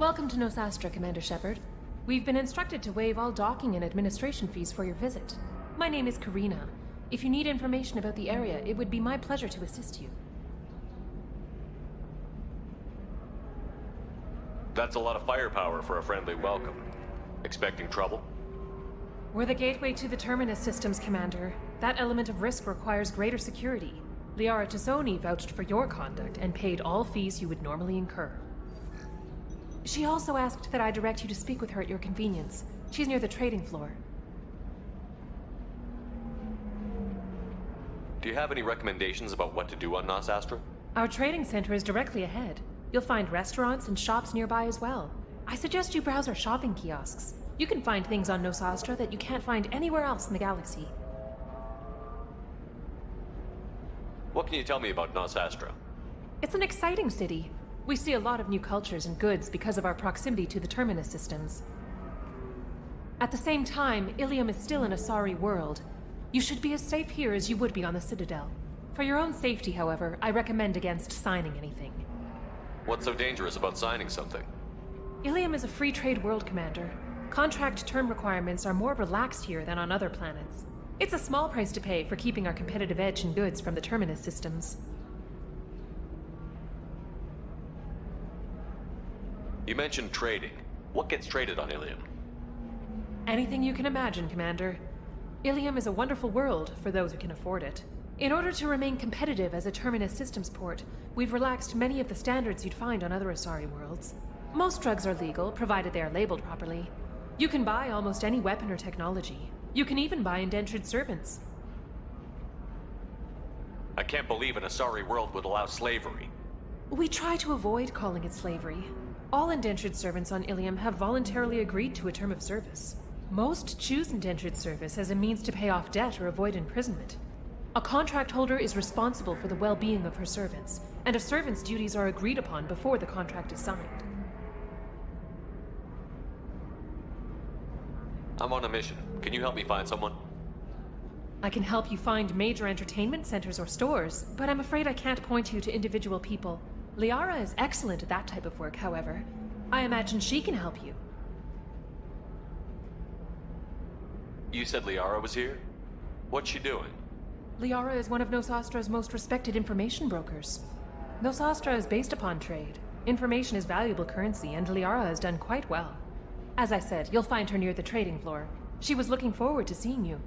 Welcome to Nosastra, Commander Shepard. We've been instructed to waive all docking and administration fees for your visit. My name is Karina. If you need information about the area, it would be my pleasure to assist you. That's a lot of firepower for a friendly welcome. Expecting trouble? We're the gateway to the Terminus systems, Commander. That element of risk requires greater security. Liara Reunion vouched for your conduct and paid all fees you would normally incur. She also asked that I direct you to speak with her at your convenience. She's near the trading floor. Do you have any recommendations about what to do on Nosastra? Our trading center is directly ahead. You'll find restaurants and shops nearby as well. I suggest you browse our shopping kiosks. You can find things on Nosastra that you can't find anywhere else in the galaxy. What can you tell me about Nosastra? It's an exciting city. We see a lot of new cultures and goods because of our proximity to the Terminus systems. At the same time, Ilium is still an Asari world. You should be as safe here as you would be on the Citadel. For your own safety, however, I recommend against signing anything. What's so dangerous about signing something? Ilium is a free trade world, Commander. Contract term requirements are more relaxed here than on other planets. It's a small price to pay for keeping our competitive edge in goods from the Terminus systems. You mentioned trading. What gets traded on Ilium? Anything you can imagine, Commander. Ilium is a wonderful world for those who can afford it. In order to remain competitive as a Terminus systems port, we've relaxed many of the standards you'd find on other Asari worlds. Most drugs are legal, provided they are labeled properly. You can buy almost any weapon or technology. You can even buy indentured servants. I can't believe an Asari world would allow slavery. We try to avoid calling it slavery. All indentured servants on Ilium have voluntarily agreed to a term of service. Most choose indentured service as a means to pay off debt or avoid imprisonment. A contract holder is responsible for the well-being of her servants, and a servant's duties are agreed upon before the contract is signed. I'm on a mission. Can you help me find someone? I can help you find major entertainment centers or stores, but I'm afraid I can't point you to individual people. Liara is excellent at that type of work, however. I imagine she can help you. You said Liara was here? What's she doing? Liara is one of Nosastra's most respected information brokers. Nosastra is based upon trade. Information is valuable currency, and Liara has done quite well. As I said, you'll find her near the trading floor. She was looking forward to seeing you.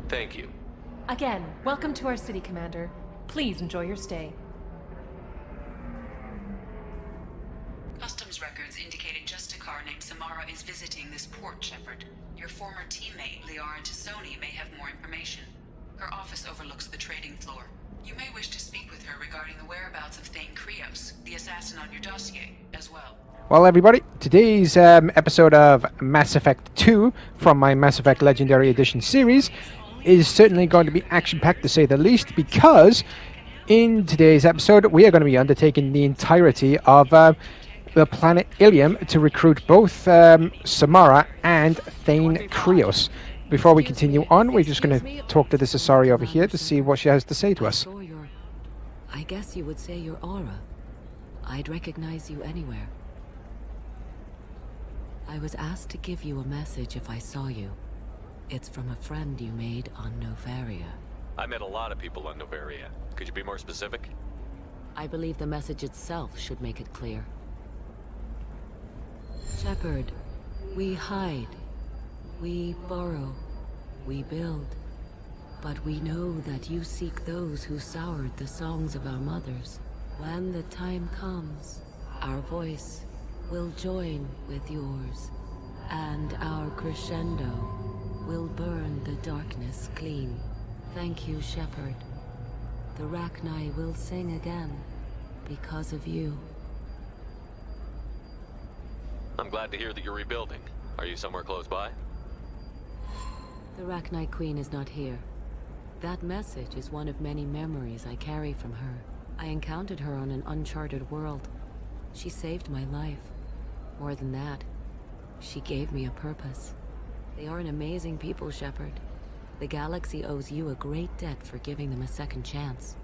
Thank you. Again, welcome to our city, Commander. Please enjoy your stay. Customs records indicated just a car named Samara is visiting this port, Shepard. Your former teammate, Liara Reunion, may have more information. Her office overlooks the trading floor. You may wish to speak with her regarding the whereabouts of Thane, the assassin on your dossier, as well. Well, everybody, today's episode of Mass Effect 2 from my Mass Effect Legendary Edition series is certainly going to be action-packed, to say the least, because in today's episode we are going to be undertaking the entirety of the planet Ilium to recruit both Samara and Thane. Before we continue on, we're just going to talk to this Asari over here to see what she has to say to us. I guess you would say your aura. I'd recognize you anywhere. I was asked to give you a message if I saw you. It's from a friend you made on Novaria. I met a lot of people on Novaria. Could you be more specific? I believe the message itself should make it clear. Shepard, we hide. We borrow. We build. But we know that you seek those who soured the songs of our mothers. When the time comes, our voice will join with yours, and our crescendo will burn the darkness clean. Thank you, Shepard. The Rachni will sing again because of you. I'm glad to hear that you're rebuilding. Are you somewhere close by? The Rachni Queen is not here. That message is one of many memories I carry from her. I encountered her on an uncharted world. She saved my life. More than that, She gave me a purpose. They are an amazing people, Shepard. The galaxy owes you a great debt for giving them a second chance.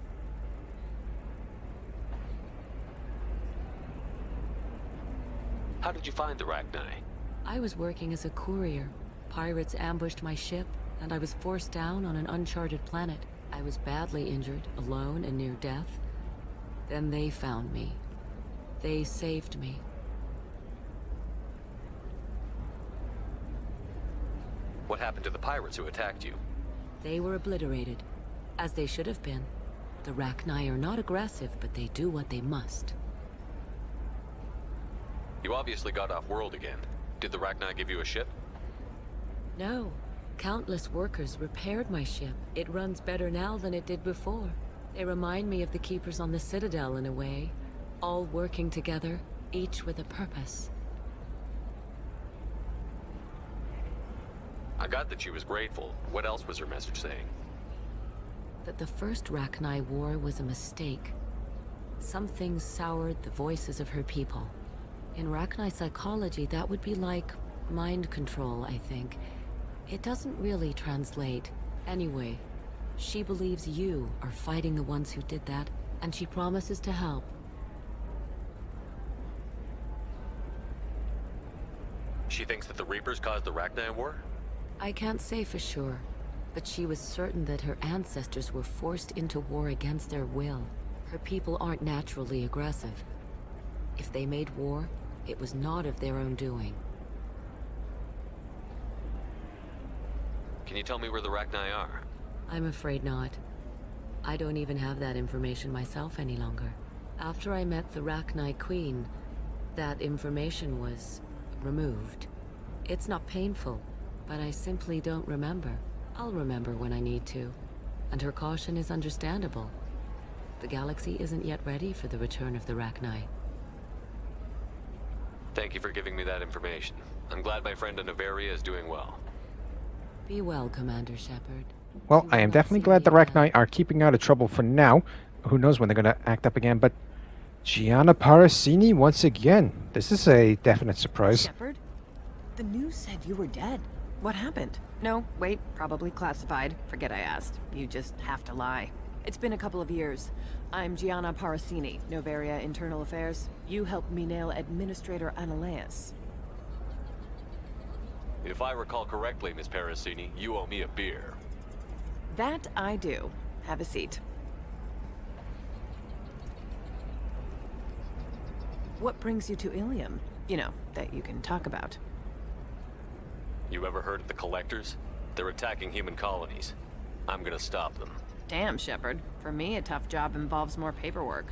How did you find the Rachni? I was working as a courier. Pirates ambushed my ship, and I was forced down on an uncharted planet. I was badly injured, alone and near death. Then they found me. They saved me. What happened to the pirates who attacked you? They were obliterated, as they should have been. The Rachni are not aggressive, but they do what they must. You obviously got off world again. Did the Rachni give you a ship? No. Countless workers repaired my ship. It runs better now than it did before. They remind me of the Keepers on the Citadel in a way. All working together, each with a purpose. I got that she was grateful. What else was her message saying? That the first Rachni war was a mistake. Some things soured the voices of her people. In Rachni psychology, that would be like mind control, I think. It doesn't really translate. Anyway, she believes you are fighting the ones who did that, and she promises to help. She thinks that the Reapers caused the Rachni war? I can't say for sure, but she was certain that her ancestors were forced into war against their will. Her people aren't naturally aggressive. If they made war, it was not of their own doing. Can you tell me where the Rachni are? I'm afraid not. I don't even have that information myself any longer. After I met the Rachni Queen, that information was removed. It's not painful, but I simply don't remember. I'll remember when I need to, and her caution is understandable. The galaxy isn't yet ready for the return of the Rachni. Thank you for giving me that information. I'm glad my friend in Noveria is doing well. Be well, Commander Shepard. Well, I am definitely glad the Rachni are keeping out of trouble for now. Who knows when they're going to act up again, but Gianna Parasini once again. This is a definite surprise. Shepard? The news said you were dead. What happened? No, wait, probably classified. Forget I asked. You just have to lie. It's been a couple of years. I'm Gianna Parasini, Noveria Internal Affairs. You helped me nail Administrator Analeus. If I recall correctly, Miss Parasini, you owe me a beer. That I do. Have a seat. What brings you to Ilium? You know, that you can talk about. You ever heard of the Collectors? They're attacking human colonies. I'm gonna stop them. Damn, Shepard. For me, a tough job involves more paperwork.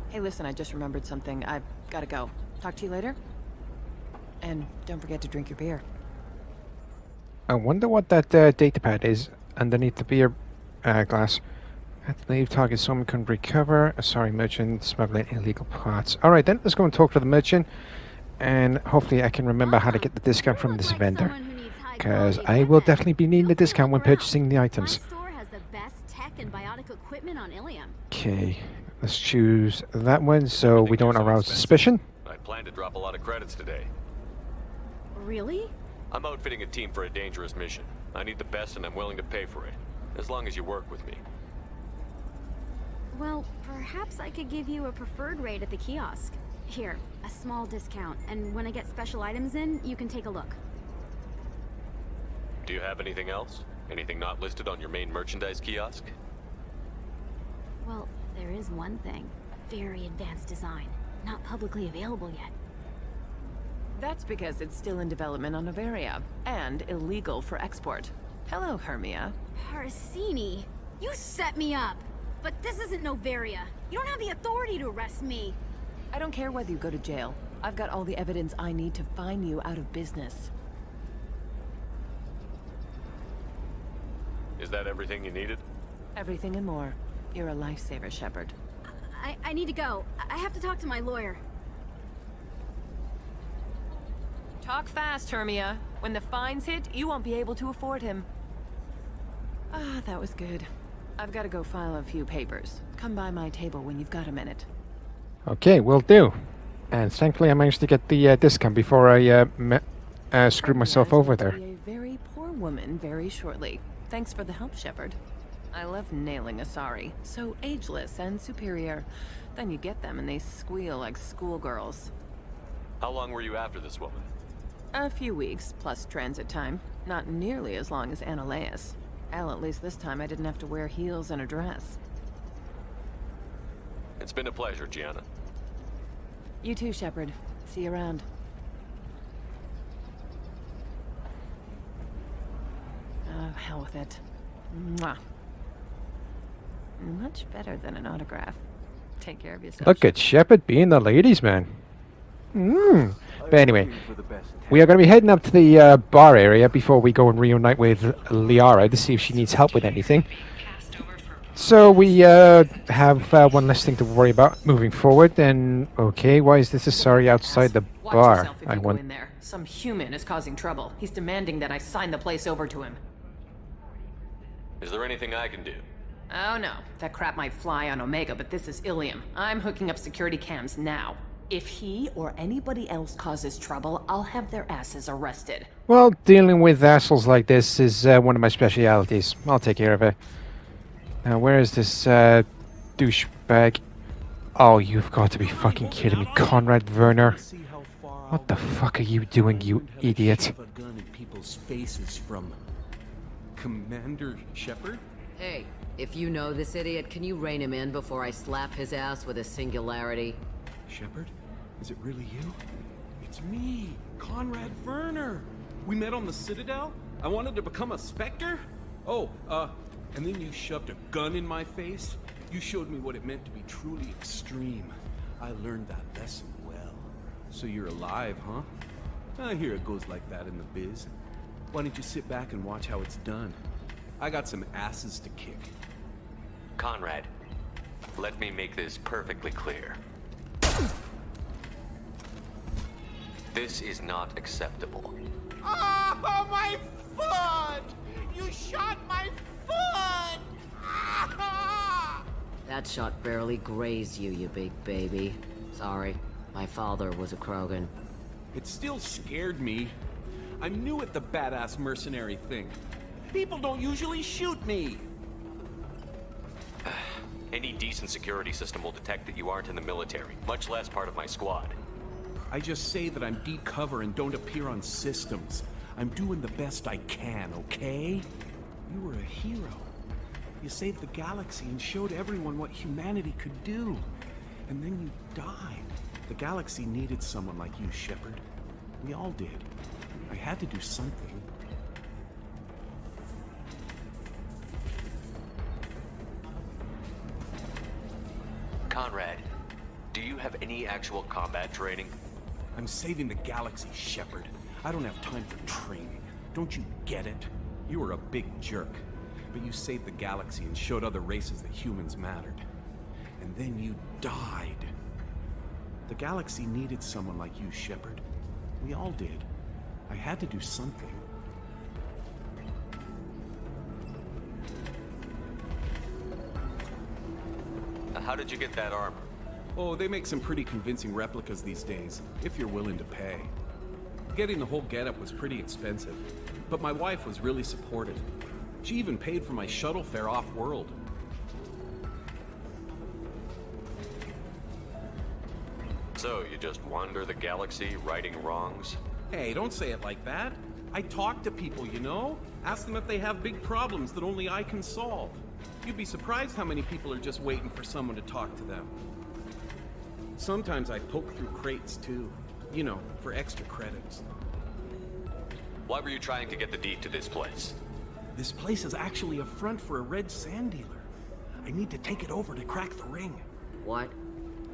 Hey, listen, I just remembered something. I've gotta go. Talk to you later? And don't forget to drink your beer. I wonder what that datapad is underneath the beer glass. Had to leave target someone can recover. Sorry, merchant smuggling illegal parts. Alright then, let's go and talk to the merchant. And hopefully I can remember how to get the discount from this vendor. Because I will definitely be needing the discount when purchasing the items. My store has the best tech and biotic equipment on Ilium. Okay, let's choose that one so we don't arouse suspicion. I plan to drop a lot of credits today. Really? I'm outfitting a team for a dangerous mission. I need the best and I'm willing to pay for it. As long as you work with me. Well, perhaps I could give you a preferred rate at the kiosk. Here, a small discount, and when I get special items in, you can take a look. Do you have anything else? Anything not listed on your main merchandise kiosk? Well, there is one thing. Very advanced design. Not publicly available yet. That's because it's still in development on Noveria, and illegal for export. Hello, Hermia. Parasini, you set me up! But this isn't Noveria. You don't have the authority to arrest me. I don't care whether you go to jail. I've got all the evidence I need to find you out of business. Is that everything you needed? Everything and more. You're a lifesaver, Shepard. I need to go. I have to talk to my lawyer. Talk fast, Hermia. When the fines hit, you won't be able to afford him. Ah, that was good. I've got to go file a few papers. Come by my table when you've got a minute. Okay, will do. And thankfully I managed to get the discount before I screwed myself over there. Be a very poor woman very shortly. Thanks for the help, Shepard. I love nailing Asari. So ageless and superior. Then you get them and they squeal like schoolgirls. How long were you after this woman? A few weeks, plus transit time. Not nearly as long as Annaleus. Hell, at least this time I didn't have to wear heels and a dress. It's been a pleasure, Gianna. You too, Shepard. See you around. Oh, hell with it. Mwah. Much better than an autograph. Take care of yourself. Look at Shepard being the ladies' man. But anyway, we are going to be heading up to the bar area before we go and reunite with Liara to see if she needs help with anything. So we have one less thing to worry about moving forward. And okay, why is this Asari outside the Watch bar? yourself if you go in there. Some human is causing trouble. He's demanding that I sign the place over to him. Is there anything I can do? Oh no, that crap might fly on Omega, but this is Ilium. I'm hooking up security cams now. If he or anybody else causes trouble, I'll have their asses arrested. Well, dealing with assholes like this is one of my specialities. I'll take care of it. Now, where is this douchebag? Oh, you've got to be fucking kidding me, Conrad Werner. What the fuck are you doing, you idiot? A gun in people's faces from Commander Shepard? Hey, if you know this idiot, can you rein him in before I slap his ass with a singularity? Shepard? Is it really you? It's me, Conrad Werner. We met on the Citadel? I wanted to become a Spectre? Oh, and then you shoved a gun in my face? You showed me what it meant to be truly extreme. I learned that lesson well. So you're alive, huh? I hear it goes like that in the biz. Why don't you sit back and watch how it's done? I got some asses to kick. Conrad, let me make this perfectly clear. This is not acceptable. Oh, my foot! You shot my foot! Ah! That shot barely grazed you, you big baby. Sorry, my father was a Krogan. It still scared me. I'm new at the badass mercenary thing. People don't usually shoot me. Any decent security system will detect that you aren't in the military, much less part of my squad. I just say that I'm deep cover and don't appear on systems. I'm doing the best I can, okay? You were a hero. You saved the galaxy and showed everyone what humanity could do. And then you died. The galaxy needed someone like you, Shepard. We all did. I had to do something. Conrad, do you have any actual combat training? I'm saving the galaxy, Shepard. I don't have time for training. Don't you get it? You were a big jerk. But you saved the galaxy and showed other races that humans mattered. And then you died. The galaxy needed someone like you, Shepard. We all did. I had to do something. How did you get that armor? Oh, they make some pretty convincing replicas these days, if you're willing to pay. Getting the whole getup was pretty expensive, but my wife was really supportive. She even paid for my shuttle fare off-world. So, you just wander the galaxy, righting wrongs? Hey, don't say it like that. I talk to people, you know? Ask them if they have big problems that only I can solve. You'd be surprised how many people are just waiting for someone to talk to them. Sometimes I poke through crates, too. You know, for extra credits. Why were you trying to get the deed to this place? This place is actually a front for a red sand dealer. I need to take it over to crack the ring. What?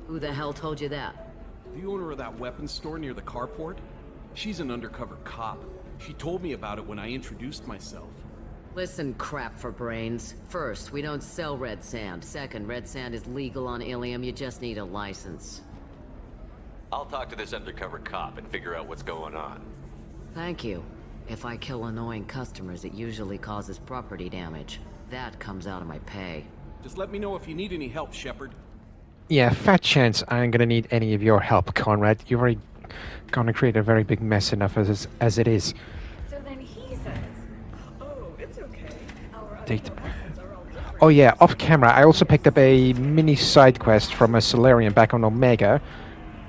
Who the hell told you that? The owner of that weapons store near the carport? She's an undercover cop. She told me about it when I introduced myself. Listen, crap for brains. First, we don't sell red sand. Second, red sand is legal on Ilium. You just need a license. I'll talk to this undercover cop and figure out what's going on. Thank you. If I kill annoying customers, it usually causes property damage. That comes out of my pay. Just let me know if you need any help, Shepard. Yeah, fat chance I ain't gonna need any of your help, Conrad. You've already gonna create a very big mess enough as it is. So then he says, oh, it's okay. Our other Data. assets are all different. Oh yeah, off camera, I also picked up a mini side quest from a Solarian back on Omega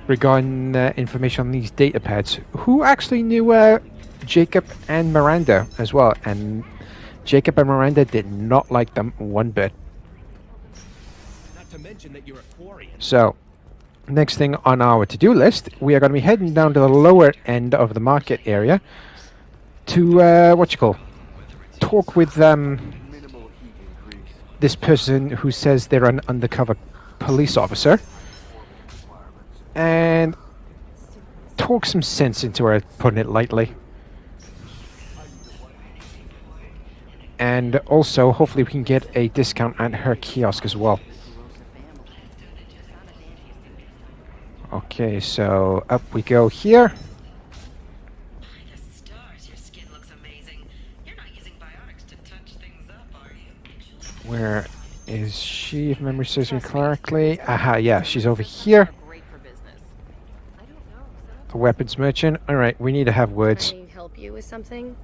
regarding information on these data pads. Who actually knew Jacob and Miranda as well, and Jacob and Miranda did not like them one bit. Not to mention that you're a Quarian. So, next thing on our to-do list, we are going to be heading down to the lower end of the market area to, talk with this person who says they're an undercover police officer, and talk some sense into her, putting it lightly. And also, hopefully we can get a discount at her kiosk as well. Okay, so up we go here. The stars, your skin looks amazing. You're not using biotics to touch things up, are you? Where is she, if memory serves me correctly? Aha, yeah, she's over here. Great for business. The weapons merchant. Alright, we need to have words. Can I help you with something?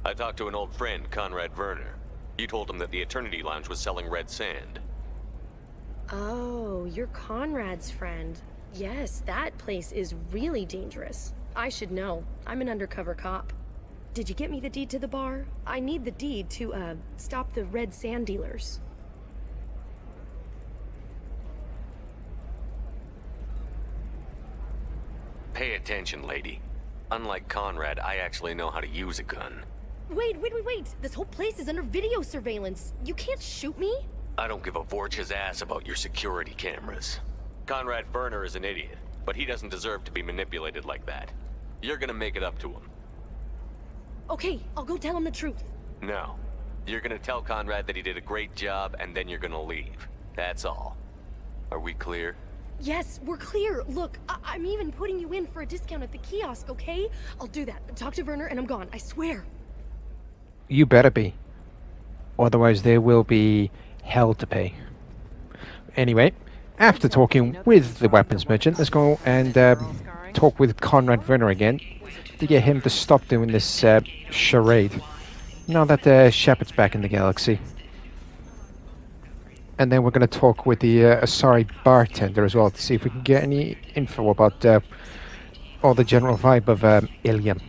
I talked to an old friend, Conrad Werner. You told him that the Eternity Lounge was selling red sand. Oh, you're Conrad's friend. Yes, that place is really dangerous. I should know. I'm an undercover cop. Did you get me the deed to the bar? I need the deed to, stop the red sand dealers. Pay attention, lady. Unlike Conrad, I actually know how to use a gun. Wait! This whole place is under video surveillance. You can't shoot me? I don't give a Vorch's ass about your security cameras. Conrad Werner is an idiot, but he doesn't deserve to be manipulated like that. You're gonna make it up to him. Okay, I'll go tell him the truth. No. You're gonna tell Conrad that he did a great job, and then you're gonna leave. That's all. Are we clear? Yes, we're clear. Look, I'm even putting you in for a discount at the kiosk, okay? I'll do that. Talk to Werner and I'm gone, I swear. You better be. Otherwise there will be hell to pay. Anyway, after talking with the weapons merchant, let's go and talk with Conrad Werner again to get him to stop doing this charade. Now that Shepard's back in the galaxy. And then we're going to talk with the Asari bartender as well to see if we can get any info about all the general vibe of Ilium.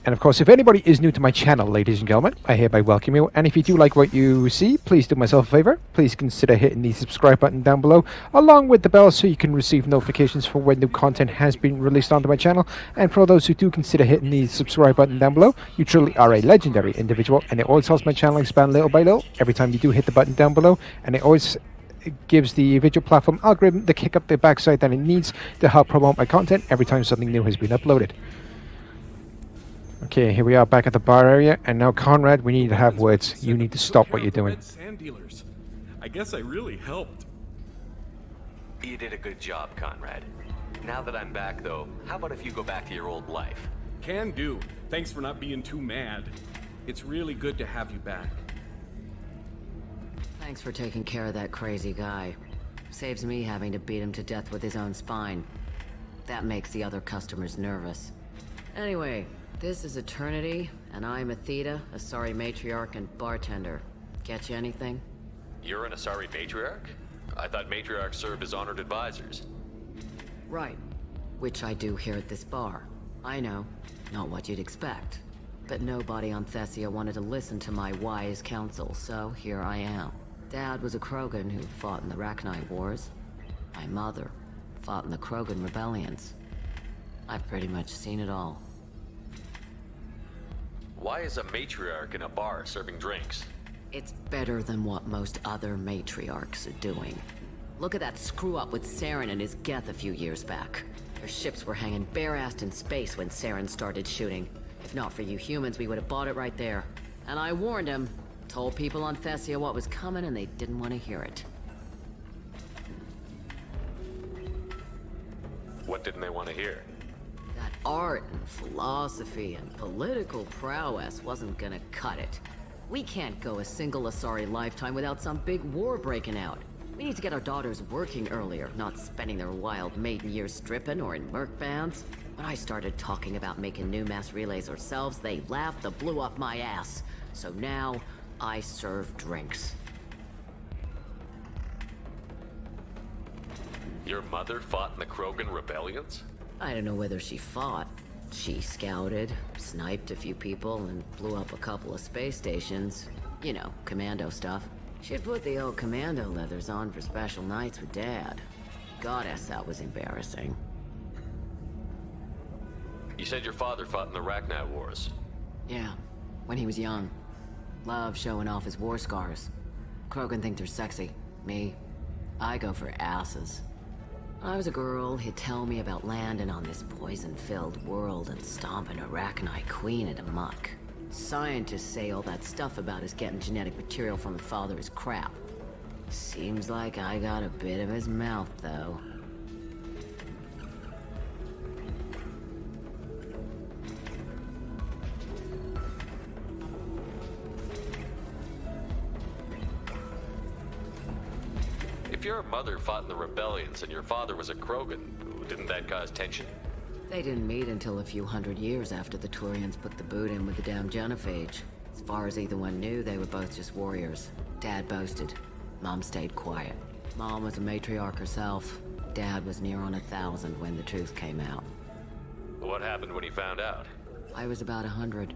And of course, if anybody is new to my channel, ladies and gentlemen, I hereby welcome you. And if you do like what you see, please do myself a favor. Please consider hitting the subscribe button down below, along with the bell so you can receive notifications for when new content has been released onto my channel. And for those who do consider hitting the subscribe button down below, you truly are a legendary individual, and it always helps my channel expand little by little every time you do hit the button down below. And it always gives the video platform algorithm the kick up the backside that it needs to help promote my content every time something new has been uploaded. Okay, here we are back at the bar area, and now Conrad, we need to have words. You need to stop what you're doing. Sand dealers. I guess I really helped. You did a good job, Conrad. Now that I'm back, though, how about if you go back to your old life? Can do. Thanks for not being too mad. It's really good to have you back. Thanks for taking care of that crazy guy. Saves me having to beat him to death with his own spine. That makes the other customers nervous. Anyway, this is Eternity, and I'm Athena, Asari matriarch and bartender. Get you anything? You're an Asari matriarch? I thought matriarchs served as honored advisors. Right. Which I do here at this bar. I know, not what you'd expect. But nobody on Thessia wanted to listen to my wise counsel, so here I am. Dad was a Krogan who fought in the Rachni Wars. My mother fought in the Krogan rebellions. I've pretty much seen it all. Why is a matriarch in a bar serving drinks? It's better than what most other matriarchs are doing. Look at that screw-up with Saren and his Geth a few years back. Their ships were hanging bare-assed in space when Saren started shooting. If not for you humans, we would have bought it right there. And I warned him. Told people on Thessia what was coming and they didn't want to hear it. What didn't they want to hear? That art and philosophy and political prowess wasn't gonna cut it. We can't go a single Asari lifetime without some big war breaking out. We need to get our daughters working earlier, not spending their wild maiden years stripping or in merc bands. When I started talking about making new mass relays ourselves, they laughed and blew up my ass. So now, I serve drinks. Your mother fought in the Krogan rebellions? I don't know whether she fought. She scouted, sniped a few people, and blew up a couple of space stations. You know, commando stuff. She'd put the old commando leathers on for special nights with Dad. Goddess, that was embarrassing. You said your father fought in the Rachni Wars. Yeah, when he was young. Loved showing off his war scars. Krogan think they're sexy. Me, I go for asses. When I was a girl, he'd tell me about landing on this poison-filled world and stomping a Rachni queen into muck. Scientists say all that stuff about us getting genetic material from the father is crap. Seems like I got a bit of his mouth, though. If your mother fought in the rebellions and your father was a Krogan, didn't that cause tension? They didn't meet until a few hundred years after the Turians put the boot in with the damn genophage. As far as either one knew, they were both just warriors. Dad boasted. Mom stayed quiet. Mom was a matriarch herself. Dad was near on 1,000 when the truth came out. What happened when he found out? I was about 100,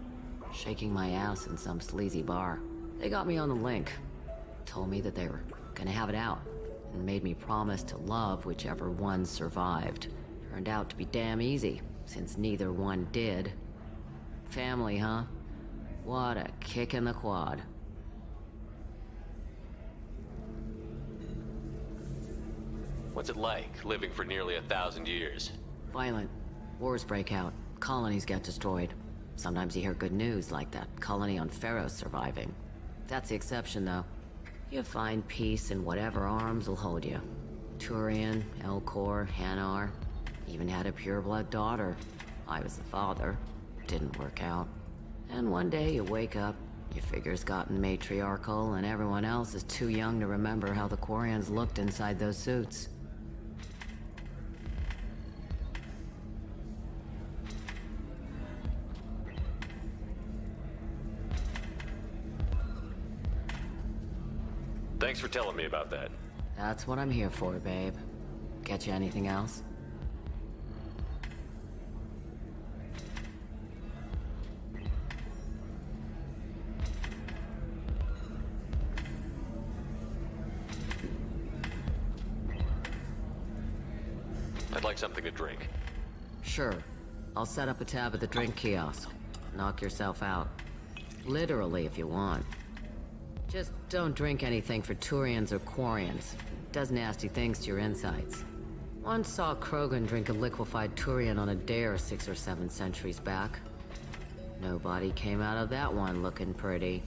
shaking my ass in some sleazy bar. They got me on the link. Told me that they were gonna have it out, and made me promise to love whichever one survived. Turned out to be damn easy, since neither one did. Family, huh? What a kick in the quad. What's it like, living for nearly 1,000 years? Violent. Wars break out. Colonies get destroyed. Sometimes you hear good news, like that colony on Pharaoh surviving. That's the exception, though. You find peace in whatever arms will hold you. Turian, Elcor, Hanar. Even had a pureblood daughter. I was the father. Didn't work out. And one day you wake up, your figure's gotten matriarchal, and everyone else is too young to remember how the Quarians looked inside those suits. Thanks for telling me about that. That's what I'm here for, babe. Get you anything else? I'd like something to drink. Sure. I'll set up a tab at the drink kiosk. Knock yourself out. Literally, if you want. Just don't drink anything for Turians or Quarians. Does nasty things to your insides. Once saw Krogan drink a liquefied Turian on a dare 6 or 7 centuries back. Nobody came out of that one looking pretty.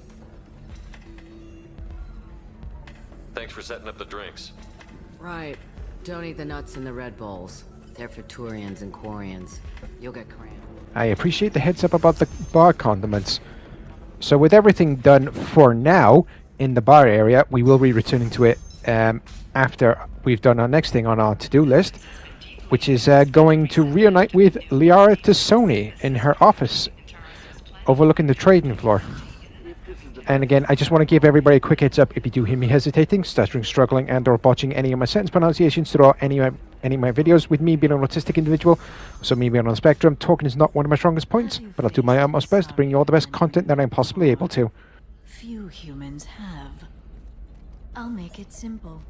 Thanks for setting up the drinks. Right. Don't eat the nuts in the Red Bowls. They're for Turians and Quarians. You'll get cramped. I appreciate the heads up about the bar condiments. So with everything done for now in the bar area, we will be returning to it after we've done our next thing on our to-do list, which is going to reunite with Liara Reunion in her office overlooking the trading floor. And again, I just want to give everybody a quick heads up. If you do hear me hesitating, stuttering, struggling, and or botching any of my sentence pronunciations throughout any of my videos, with me being an autistic individual, so me being on the spectrum, talking is not one of my strongest points, but I'll do my utmost best to bring you all the best content that I'm possibly able to. Few humans have. I'll make it simple.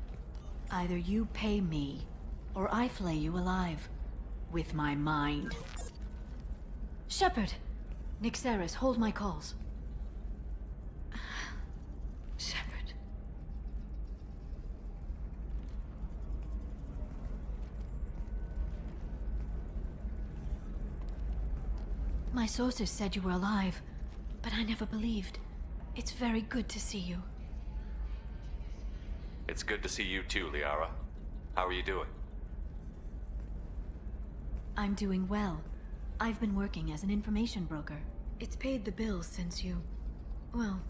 Either you pay me, or I flay you alive. With my mind. Shepard! Nixeris, hold my calls. Shepard. My sources said you were alive, but I never believed. It's very good to see you. It's good to see you too, Liara. How are you doing? I'm doing well. I've been working as an information broker. It's paid the bills since you... well,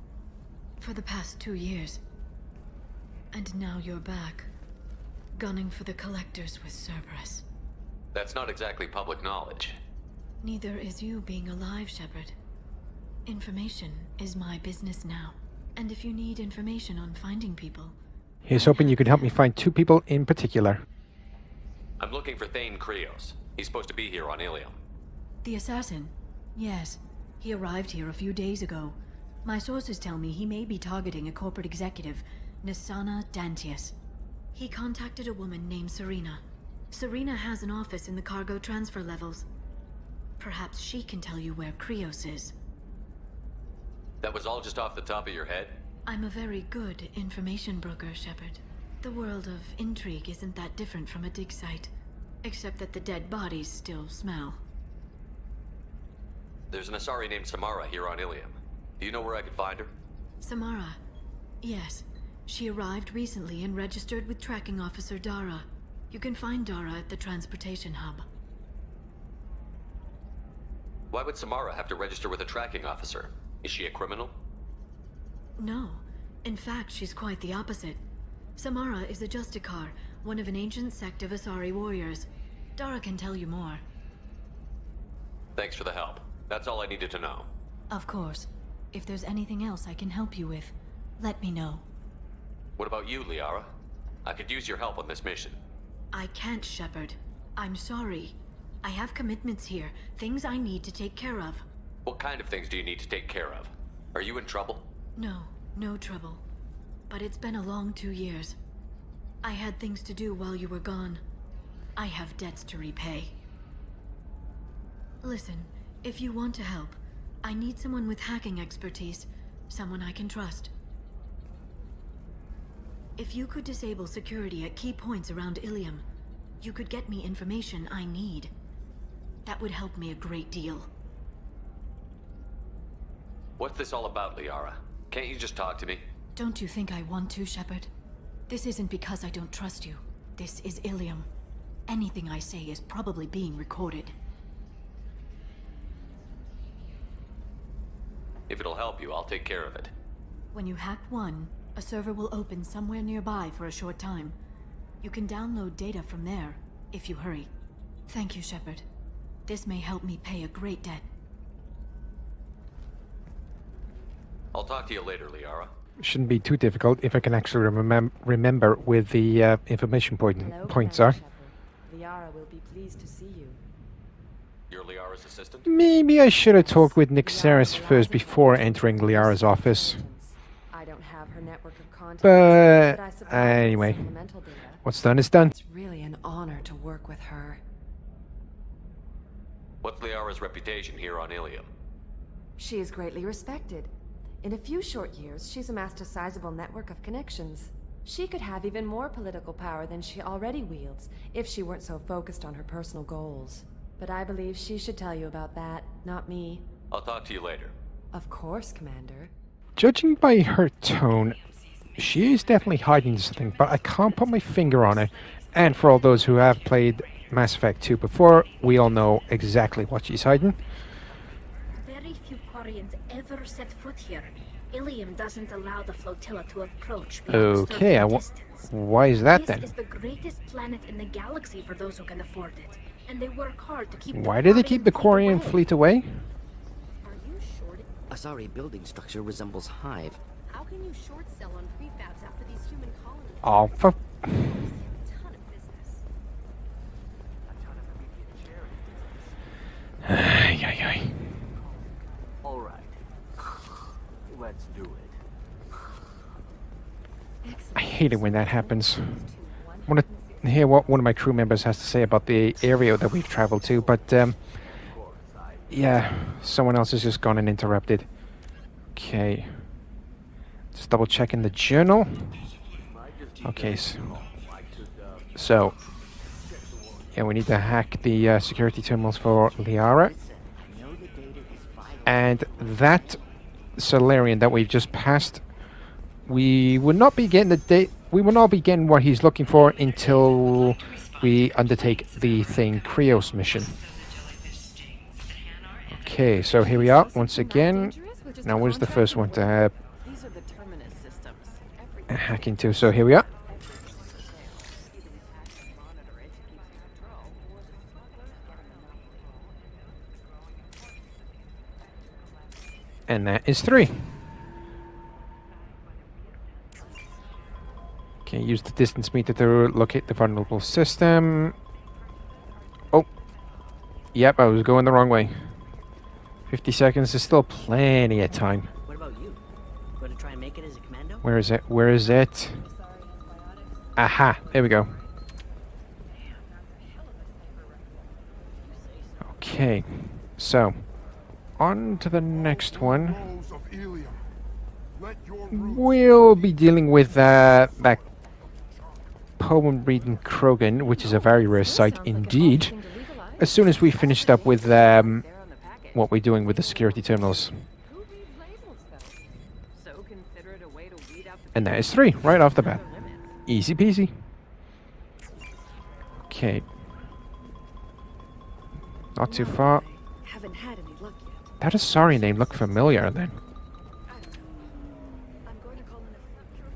For the past 2 years. And now you're back, gunning for the collectors with Cerberus. That's not exactly public knowledge. Neither is you being alive, Shepard. Information is my business now. And if you need information on finding people... Here's hoping you could help me find 2 people in particular. I'm looking for Thane Krios. He's supposed to be here on Ilium. The assassin? Yes. He arrived here a few days ago. My sources tell me he may be targeting a corporate executive, Nisana Dantius. He contacted a woman named Serena. Serena has an office in the cargo transfer levels. Perhaps she can tell you where Krios is. That was all just off the top of your head? I'm a very good information broker, Shepard. The world of intrigue isn't that different from a dig site, except that the dead bodies still smell. There's an Asari named Samara here on Ilium. Do you know where I could find her? Samara? Yes. She arrived recently and registered with Tracking Officer Dara. You can find Dara at the transportation hub. Why would Samara have to register with a tracking officer? Is she a criminal? No. In fact, she's quite the opposite. Samara is a Justicar, one of an ancient sect of Asari warriors. Dara can tell you more. Thanks for the help. That's all I needed to know. Of course. If there's anything else I can help you with, let me know. What about you, Liara? I could use your help on this mission. I can't, Shepard. I'm sorry. I have commitments here, things I need to take care of. What kind of things do you need to take care of? Are you in trouble? No, no trouble. But it's been a long 2 years. I had things to do while you were gone. I have debts to repay. Listen, if you want to help, I need someone with hacking expertise, someone I can trust. If you could disable security at key points around Ilium, you could get me information I need. That would help me a great deal. What's this all about, Liara? Can't you just talk to me? Don't you think I want to, Shepard? This isn't because I don't trust you. This is Ilium. Anything I say is probably being recorded. If it'll help you, I'll take care of it. When you hack one, a server will open somewhere nearby for a short time. You can download data from there, if you hurry. Thank you, Shepard. This may help me pay a great debt. I'll talk to you later, Liara. Shouldn't be too difficult if I can actually remember with the information points are. Liara will be pleased to see you. You're Liara's assistant? Maybe I should have talked with Nyxeris first before entering Liara's office. I don't have her network of contacts, But I suppose anyway, supplemental data. what's done is done. It's really an honor to work with her. What's Liara's reputation here on Ilium? She is greatly respected. In a few short years, she's amassed a sizable network of connections. She could have even more political power than she already wields, if she weren't so focused on her personal goals. But I believe she should tell you about that, not me. I'll talk to you later. Of course, Commander. Judging by her tone, she is definitely hiding something, but I can't put my finger on it. And for all those who have played Mass Effect 2 before, we all know exactly what she's hiding. Very few Quarians ever set foot here. Ilium doesn't allow the flotilla to approach beyond Okay, certain distance. why is that This then? is the greatest planet in the galaxy for those who can afford it, and they work hard to keep. Why do they keep the Quarian fleet away? Are you short? Asari building structure resembles hive. How can you short sell on prefabs after these human colonies? Oh, for... Ay, ay, ay. All right. Let's do it. I hate it when that happens. I want to hear what one of my crew members has to say about the area that we've traveled to, but yeah, someone else has just gone and interrupted. Okay. Just double checking the journal. Okay, so yeah, we need to hack the security terminals for Liara. And that Solarian that we've just passed, we will not be getting we will not be getting what he's looking for until we undertake the Thane Krios mission. Okay, so here we are once again. Now where's the first one to hack into. So here we are. And that is 3. Okay, use the distance meter to locate the vulnerable system. Oh. Yep, I was going the wrong way. 50 seconds is still plenty of time. What about you? Going to try and make it as a commando? Where is it? Where is it? Aha, there we go. Okay, so on to the next one. We'll be dealing with that poem reading Krogan, which is a very rare sight indeed, as soon as we finished up with what we're doing with the security terminals. And that is 3, right off the bat. Easy peasy. Okay. Not too far. Haven't had any luck yet. That Asari name looked familiar then.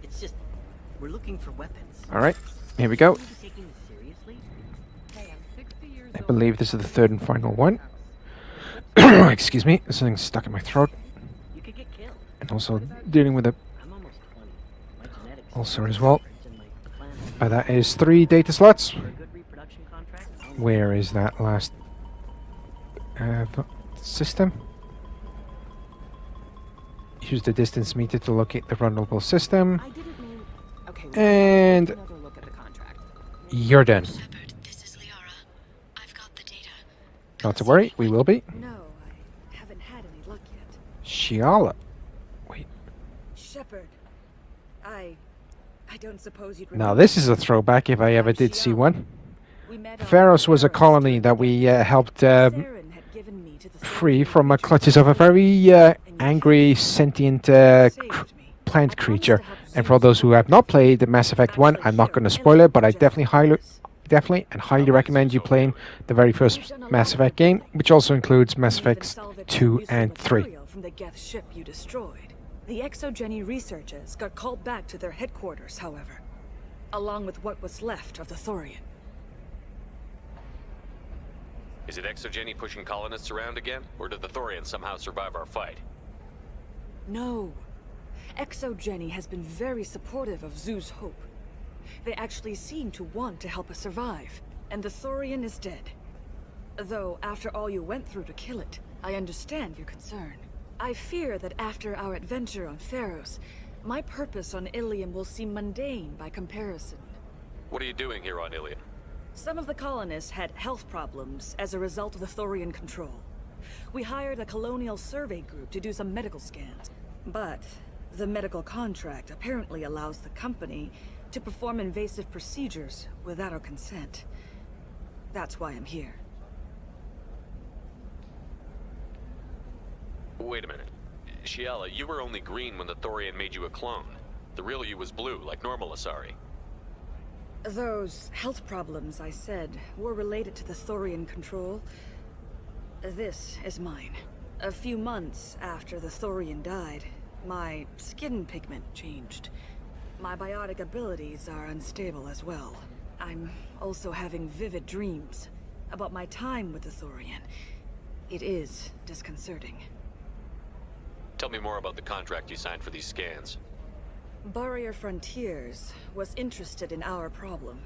It's just, we're looking for weapons. Alright, here we go. Are you taking this seriously? I believe this is the 3rd and final one. Excuse me, there's something stuck in my throat. You could get killed. And also dealing with a I'm almost 20. My genetics ulcer as well. That is 3 data slots. Where is that last system? Use the distance meter to locate the vulnerable system. And you're done. Not to worry, we will be. No, I haven't had any luck yet. Shiala. Wait. Shepard, I don't suppose you'd Now this is a throwback if I ever did see one. Pharos was a colony that we helped free from the clutches of a very angry, sentient plant creature. And for those who have not played the Mass Effect 1, I'm not going to spoil it, but I definitely and highly recommend you playing the very first Mass Effect game, which also includes Mass Effects 2 and 3. From the Geth ship you destroyed. The Exogeny researchers got called back to their headquarters, however, along with what was left of the Thorian. Is it Exogeny pushing colonists around again, or did the Thorians somehow survive our fight? No. Exogeny has been very supportive of Zoo's Hope. They actually seem to want to help us survive, and the Thorian is dead. Though, after all you went through to kill it, I understand your concern. I fear that after our adventure on Pharos, my purpose on Ilium will seem mundane by comparison. What are you doing here on Ilium? Some of the colonists had health problems as a result of the Thorian control. We hired a colonial survey group to do some medical scans. But the medical contract apparently allows the company to perform invasive procedures without our consent. That's why I'm here. Wait a minute. Shiala, you were only green when the Thorian made you a clone. The real you was blue, like normal Asari. Those health problems I said were related to the Thorian control. This is mine. A few months after the Thorian died, my skin pigment changed. My biotic abilities are unstable as well. I'm also having vivid dreams about my time with the Thorian. It is disconcerting. Tell me more about the contract you signed for these scans. Barrier Frontiers was interested in our problem.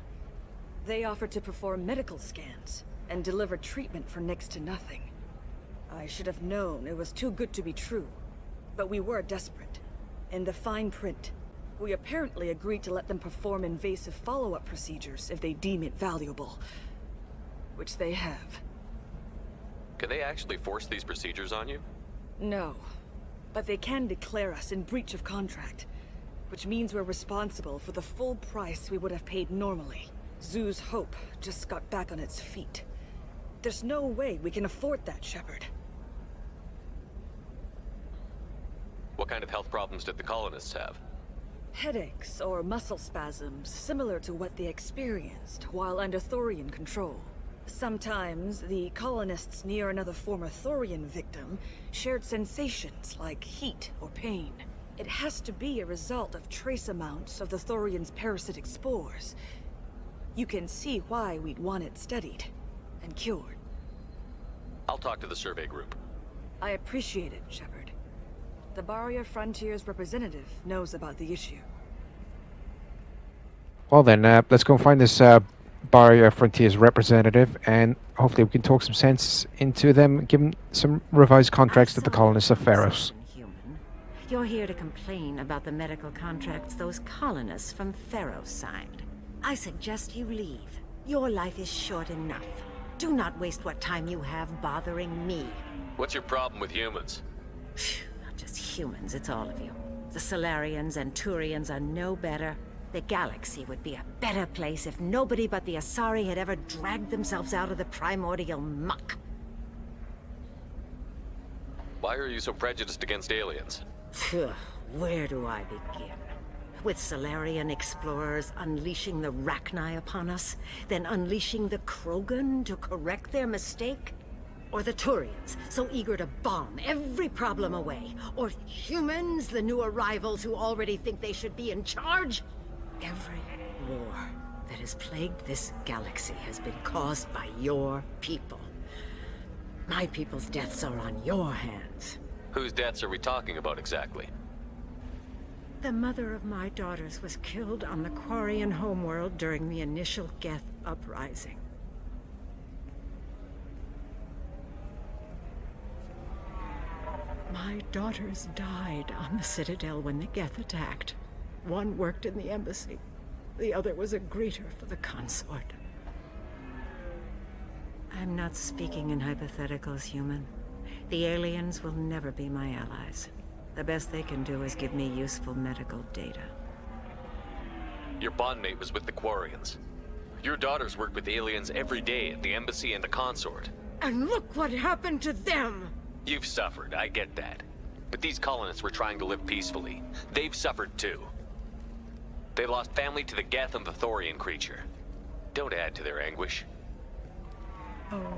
They offered to perform medical scans and deliver treatment for next to nothing. I should have known it was too good to be true, but we were desperate. In the fine print, we apparently agreed to let them perform invasive follow-up procedures if they deem it valuable, which they have. Can they actually force these procedures on you? No, but they can declare us in breach of contract, which means we're responsible for the full price we would have paid normally. Zoo's Hope just got back on its feet. There's no way we can afford that, Shepard. What kind of health problems did the colonists have? Headaches or muscle spasms similar to what they experienced while under Thorian control. Sometimes the colonists near another former Thorian victim shared sensations like heat or pain. It has to be a result of trace amounts of the Thorian's parasitic spores. You can see why we'd want it studied and cured. I'll talk to the survey group. I appreciate it, Shepard. The BioWare Frontier's representative knows about the issue. Well then, let's go and find this BioWare Frontiers representative, and hopefully we can talk some sense into them, give them some revised contracts to the colonists of Pharos. You're here to complain about the medical contracts those colonists from Pharos signed. I suggest you leave. Your life is short enough. Do not waste what time you have bothering me. What's your problem with humans? Not just humans, it's all of you. The Solarians and Turians are no better. The galaxy would be a better place if nobody but the Asari had ever dragged themselves out of the primordial muck. Why are you so prejudiced against aliens? Where do I begin? With Solarian explorers unleashing the Rachni upon us, then unleashing the Krogan to correct their mistake? Or the Turians, so eager to bomb every problem away? Or humans, the new arrivals who already think they should be in charge? Every war that has plagued this galaxy has been caused by your people. My people's deaths are on your hands. Whose deaths are we talking about exactly? The mother of my daughters was killed on the Quarian homeworld during the initial Geth uprising. My daughters died on the Citadel when the Geth attacked. One worked in the embassy. The other was a greeter for the consort. I'm not speaking in hypotheticals, human. The aliens will never be my allies. The best they can do is give me useful medical data. Your bondmate was with the Quarians. Your daughters work with aliens every day at the embassy and the consort. And look what happened to them! You've suffered, I get that. But these colonists were trying to live peacefully. They've suffered too. They lost family to the Geth and the Thorian creature. Don't add to their anguish. Oh.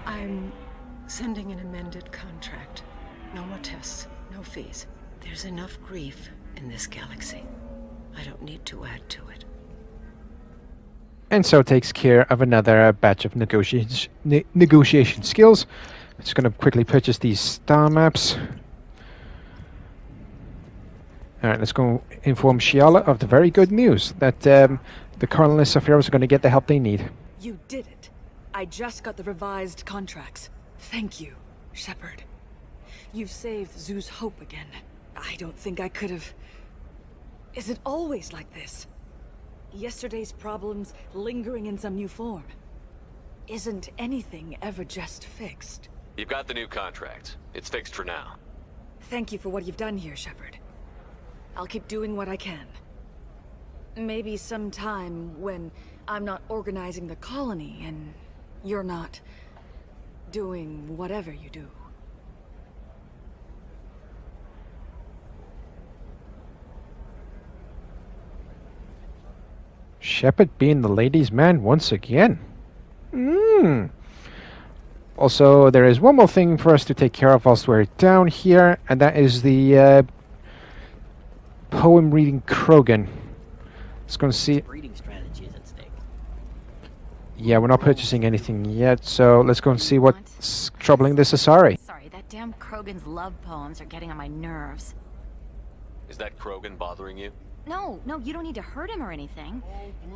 I'm sending an amended contract. No more tests, no fees. There's enough grief in this galaxy. I don't need to add to it. And so takes care of another batch of negotiation skills. I'm just going to quickly purchase these star maps. Alright, let's go inform Shiala of the very good news that the colonists of Pharos are going to get the help they need. You did it. I just got the revised contracts. Thank you, Shepard. You've saved Zoo's hope again. I don't think I could have... Is it always like this? Yesterday's problems lingering in some new form. Isn't anything ever just fixed? You've got the new contract. It's fixed for now. Thank you for what you've done here, Shepard. I'll keep doing what I can. Maybe sometime when I'm not organizing the colony and you're not doing whatever you do. Shepard being the ladies' man once again. Also, there is one more thing for us to take care of whilst we're down here, and that is the poem reading Krogan. Let's go and see. Breeding strategy is at stake. Yeah, we're not purchasing anything yet, so let's go and see what's troubling this Asari. Sorry, that damn Krogan's love poems are getting on my nerves. Is that Krogan bothering you? No, you don't need to hurt him or anything.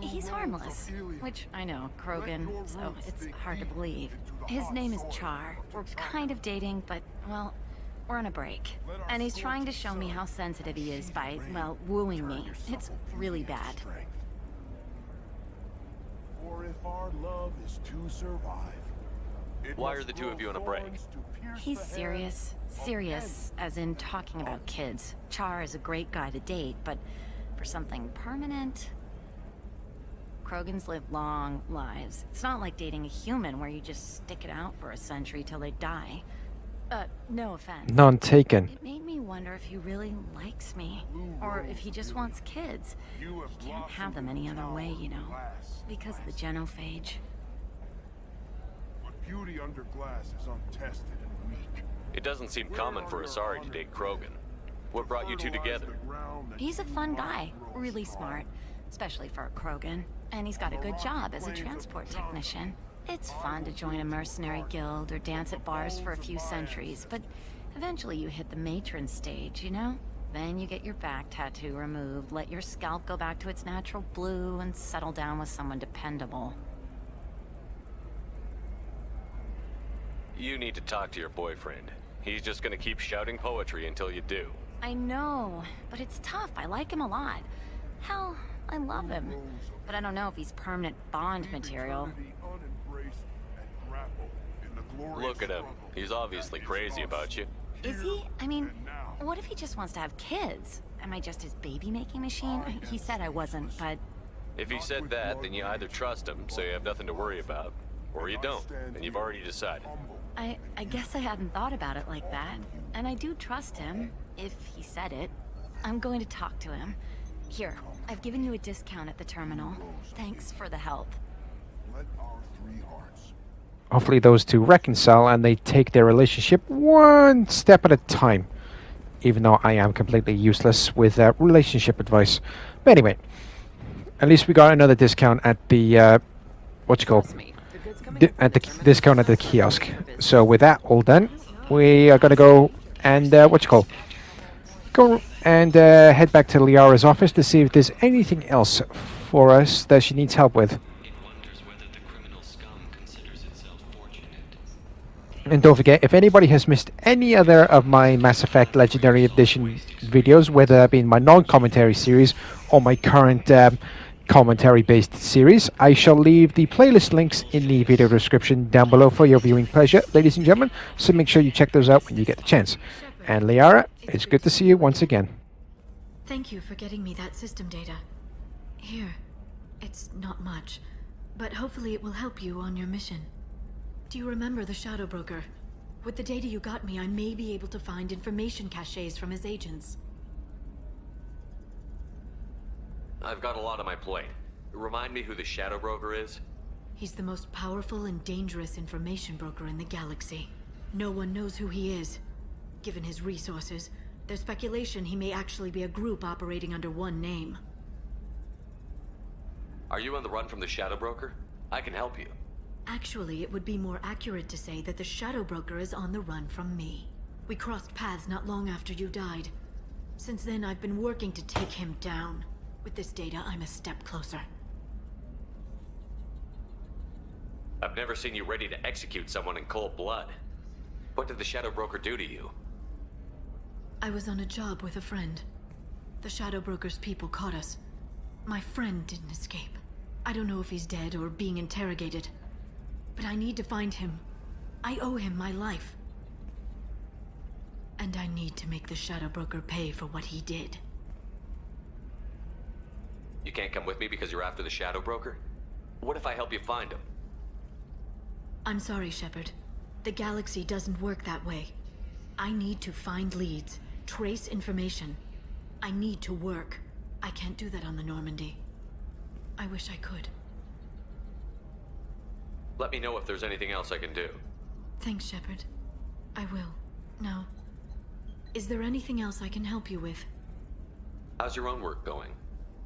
He's harmless. Which, I know, Krogan, so it's hard to believe. His name is Char. We're kind of dating, but, well, we're on a break. And he's trying to show me how sensitive he is by, well, wooing me. It's really bad. For if our love is to survive, why are the two of you on a break? He's serious. Serious, as in talking about kids. Char is a great guy to date, but for something permanent... Krogans live long lives. It's not like dating a human where you just stick it out for a century till they die. No offense. None taken. It made me wonder if he really likes me, or if he just wants kids. You can't have them any other way, you know, because of the genophage. But beauty under glass is untested and weak. It doesn't seem common for Asari to date Krogan. What brought you two together? He's a fun guy, really smart, especially for a Krogan, and he's got a good job as a transport technician. It's fun to join a mercenary guild or dance at bars for a few centuries, but eventually you hit the matron stage, you know? Then you get your back tattoo removed, let your scalp go back to its natural blue, and settle down with someone dependable. You need to talk to your boyfriend. He's just gonna keep shouting poetry until you do. I know, but it's tough. I like him a lot. Hell, I love him. But I don't know if he's permanent Bond material. Look at him. He's obviously crazy about you. Is he? I mean, what if he just wants to have kids? Am I just his baby-making machine? He said I wasn't, but... If he said that, then you either trust him, so you have nothing to worry about, or you don't, and you've already decided. I guess I hadn't thought about it like that. And I do trust him, if he said it. I'm going to talk to him. Here, I've given you a discount at the terminal. Thanks for the help. Hopefully those two reconcile and they take their relationship one step at a time. Even though I am completely useless with relationship advice. But anyway, at least we got another discount at the discount at the kiosk. So with that all done, we are gonna go and go and head back to Liara's office to see if there's anything else for us that she needs help with. And don't forget, if anybody has missed any other of my Mass Effect Legendary Edition videos, whether that be in my non-commentary series or my current commentary-based series, I shall leave the playlist links in the video description down below for your viewing pleasure, ladies and gentlemen, so make sure you check those out when you get the chance. And Liara, it's good to see you once again. Thank you for getting me that system data. Here, it's not much, but hopefully it will help you on your mission. Do you remember the Shadow Broker? With the data you got me, I may be able to find information caches from his agents. I've got a lot on my plate. Remind me who the Shadow Broker is? He's the most powerful and dangerous information broker in the galaxy. No one knows who he is. Given his resources, there's speculation he may actually be a group operating under one name. Are you on the run from the Shadow Broker? I can help you. Actually, it would be more accurate to say that the Shadow Broker is on the run from me. We crossed paths not long after you died. Since then, I've been working to take him down. With this data, I'm a step closer. I've never seen you ready to execute someone in cold blood. What did the Shadow Broker do to you? I was on a job with a friend. The Shadow Broker's people caught us. My friend didn't escape. I don't know if he's dead or being interrogated. But I need to find him. I owe him my life. And I need to make the Shadow Broker pay for what he did. You can't come with me because you're after the Shadow Broker? What if I help you find him? I'm sorry, Shepard. The galaxy doesn't work that way. I need to find leads, trace information. I need to work. I can't do that on the Normandy. I wish I could. Let me know if there's anything else I can do. Thanks, Shepard. I will. Now, is there anything else I can help you with? How's your own work going?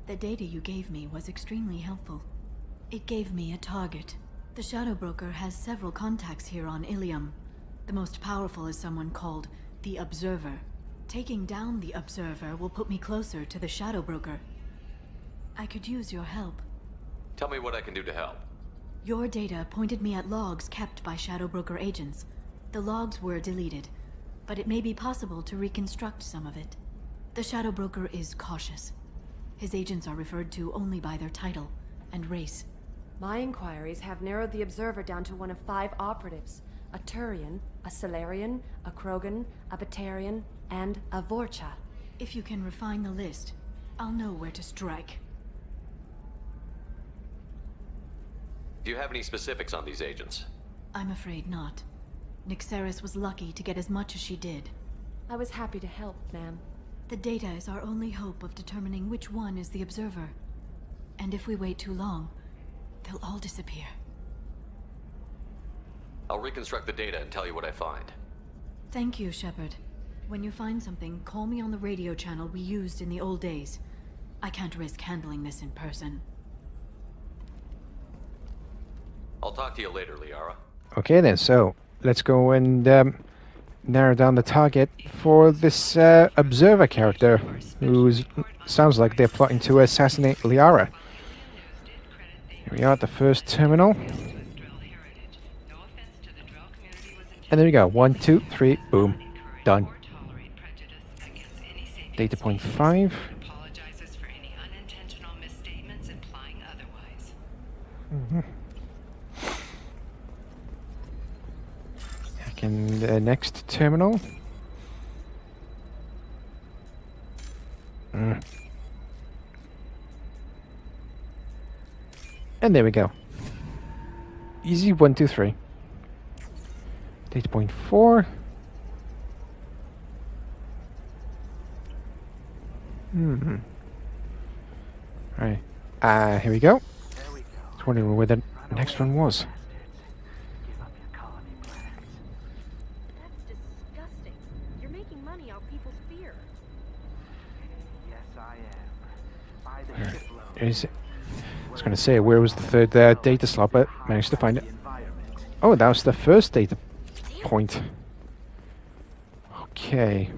The data you gave me was extremely helpful. It gave me a target. The Shadow Broker has several contacts here on Ilium. The most powerful is someone called the Observer. Taking down the Observer will put me closer to the Shadow Broker. I could use your help. Tell me what I can do to help. Your data pointed me at logs kept by Shadow Broker agents. The logs were deleted, but it may be possible to reconstruct some of it. The Shadow Broker is cautious. His agents are referred to only by their title and race. My inquiries have narrowed the Observer down to one of 5 operatives. A Turian, a Salarian, a Krogan, a Batarian, and a Vorcha. If you can refine the list, I'll know where to strike. Do you have any specifics on these agents? I'm afraid not. Nyxeris was lucky to get as much as she did. I was happy to help, ma'am. The data is our only hope of determining which one is the observer. And if we wait too long, they'll all disappear. I'll reconstruct the data and tell you what I find. Thank you, Shepard. When you find something, call me on the radio channel we used in the old days. I can't risk handling this in person. I'll talk to you later, Liara. Okay then, so let's go and narrow down the target for this observer character, who sounds like they're plotting to assassinate Liara. Here we are at the first terminal. And there we go. 1, 2, 3, boom. Done. Data point 5. And the next terminal. And there we go. Easy 1, 2, 3. Data point 4. Right. Here we go. I was wondering where the next one was. Is it? I was going to say, where was the third data slot, but managed to find it. Oh, that was the first data point. Okay.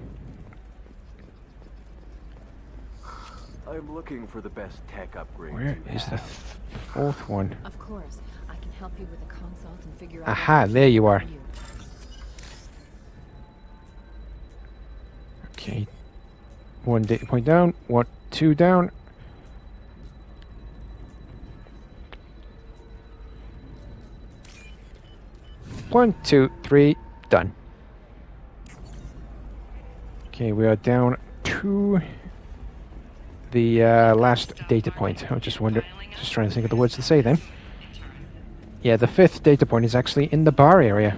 I'm looking for the best tech upgrade. Where is the fourth one? Of course. I can help you with the consult and figure out. Aha, there you are. Okay. 1 data point down, 1, 2 down. One, 2, 3, done. Okay, we are down to the last data point. I just trying to think of the words to say then. Yeah, the 5th data point is actually in the bar area.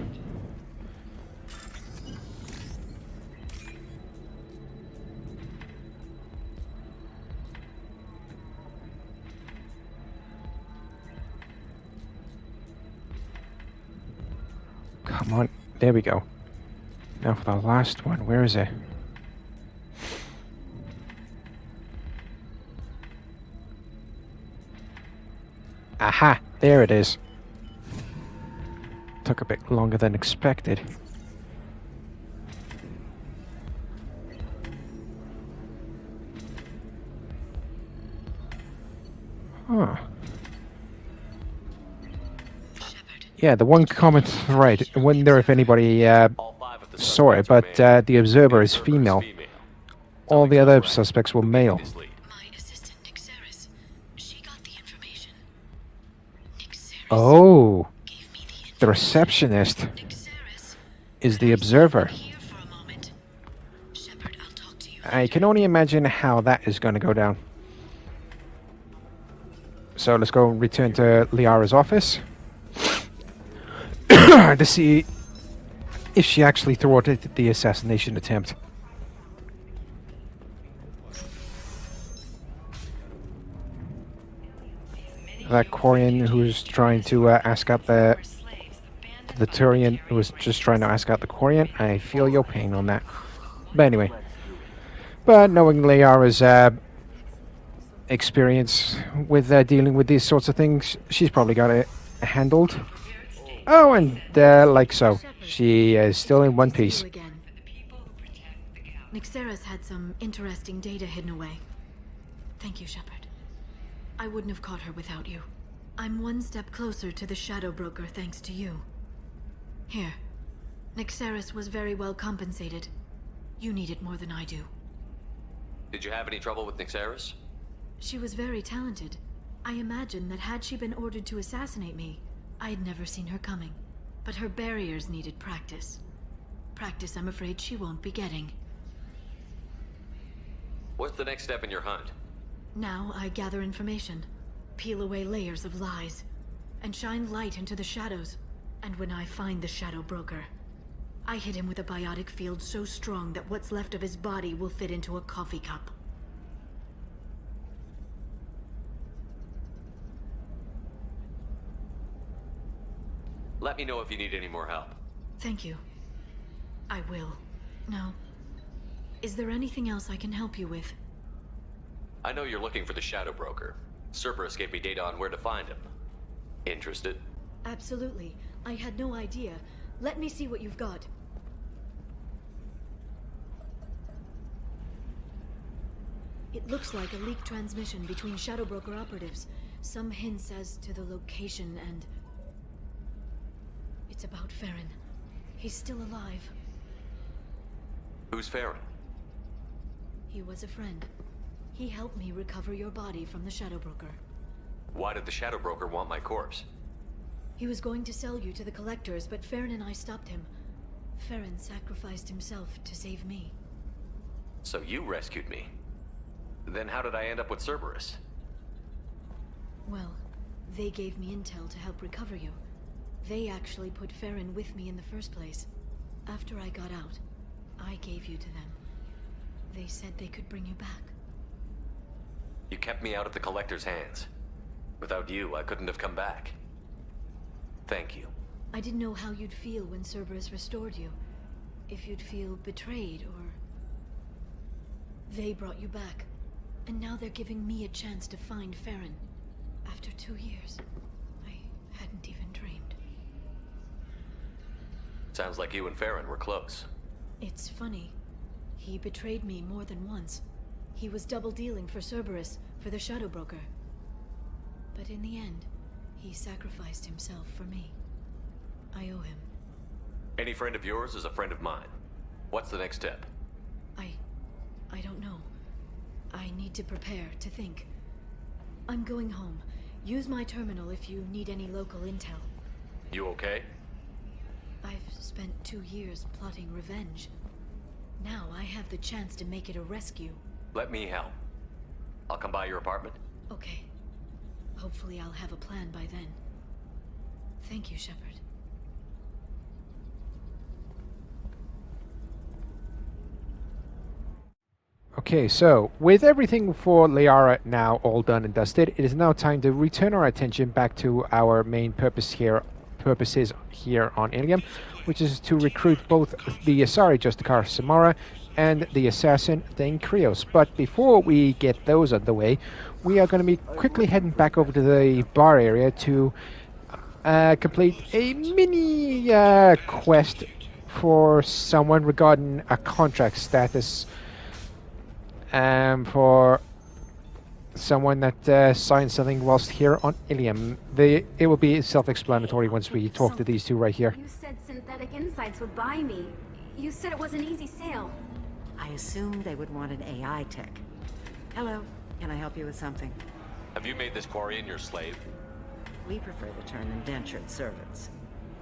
Come on, there we go. Now for the last one, where is it? Aha, there it is. Took a bit longer than expected. Huh. Yeah, the one common thread, I wonder if anybody saw it, but the observer is female. All the other suspects were male. Oh, the receptionist is the observer. I can only imagine how that is going to go down. So let's go return to Liara's office to see if she actually thwarted the assassination attempt. That Quarian who was trying to ask out the Turian who was just trying to ask out the Quarian, I feel your pain on that. But anyway, knowing Liara's experience with dealing with these sorts of things, she's probably got it handled. Oh, and like so, she is still in one piece. Nyxeris had some interesting data hidden away. Thank you, Shepard. I wouldn't have caught her without you. I'm one step closer to the Shadow Broker thanks to you. Here. Nyxeris was very well compensated. You need it more than I do. Did you have any trouble with Nyxeris? She was very talented. I imagine that had she been ordered to assassinate me, I had never seen her coming. But her barriers needed practice. Practice I'm afraid she won't be getting. What's the next step in your hunt? Now I gather information, peel away layers of lies, and shine light into the shadows. And when I find the Shadow Broker, I hit him with a biotic field so strong that what's left of his body will fit into a coffee cup. Let me know if you need any more help. Thank you. I will. Now, is there anything else I can help you with? I know you're looking for the Shadow Broker. Cerberus gave me data on where to find him. Interested? Absolutely. I had no idea. Let me see what you've got. It looks like a leaked transmission between Shadow Broker operatives. Some hints as to the location and... It's about Farron. He's still alive. Who's Farron? He was a friend. He helped me recover your body from the Shadow Broker. Why did the Shadow Broker want my corpse? He was going to sell you to the collectors, but Farron and I stopped him. Farron sacrificed himself to save me. So you rescued me. Then how did I end up with Cerberus? Well, they gave me intel to help recover you. They actually put Farron with me in the first place. After I got out, I gave you to them. They said they could bring you back. You kept me out of the Collector's hands. Without you, I couldn't have come back. Thank you. I didn't know how you'd feel when Cerberus restored you. If you'd feel betrayed, or... They brought you back. And now they're giving me a chance to find Farron. After 2 years. I hadn't even dreamed. Sounds like you and Farron were close. It's funny. He betrayed me more than once. He was double-dealing for Cerberus, for the Shadow Broker. But in the end, he sacrificed himself for me. I owe him. Any friend of yours is a friend of mine. What's the next step? I don't know. I need to prepare, to think. I'm going home. Use my terminal if you need any local intel. You okay? I've spent 2 years plotting revenge. Now I have the chance to make it a rescue. Let me help. I'll come by your apartment. Okay. Hopefully I'll have a plan by then. Thank you, Shepard. Okay, so with everything for Liara now all done and dusted, it is now time to return our attention back to our main purposes here on Ilium, which is to recruit both the Asari Justicar Samara and the assassin Thane. But before we get those underway, we are going to be quickly heading back over to the bar area to complete a mini quest for someone regarding a contract status. For someone that signed something whilst here on Ilium. It will be self-explanatory once we talk to these two right here. You said Synthetic Insights would buy me. You said it was an easy sale. I assumed they would want an AI tech. Hello, can I help you with something? Have you made this Quarian your slave? We prefer the term indentured servants.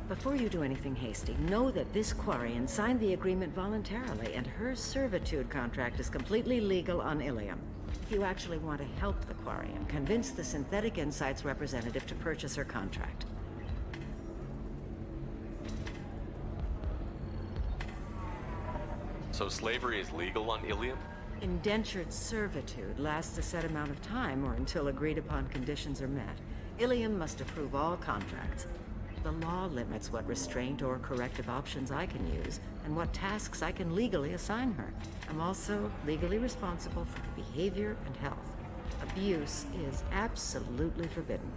Before you do anything hasty, know that this Quarian signed the agreement voluntarily, and her servitude contract is completely legal on Ilium. If you actually want to help the Quarian, convince the Synthetic Insights representative to purchase her contract. So slavery is legal on Ilium? Indentured servitude lasts a set amount of time, or until agreed-upon conditions are met. Ilium must approve all contracts. The law limits what restraint or corrective options I can use, and what tasks I can legally assign her. I'm also legally responsible for her behavior and health. Abuse is absolutely forbidden.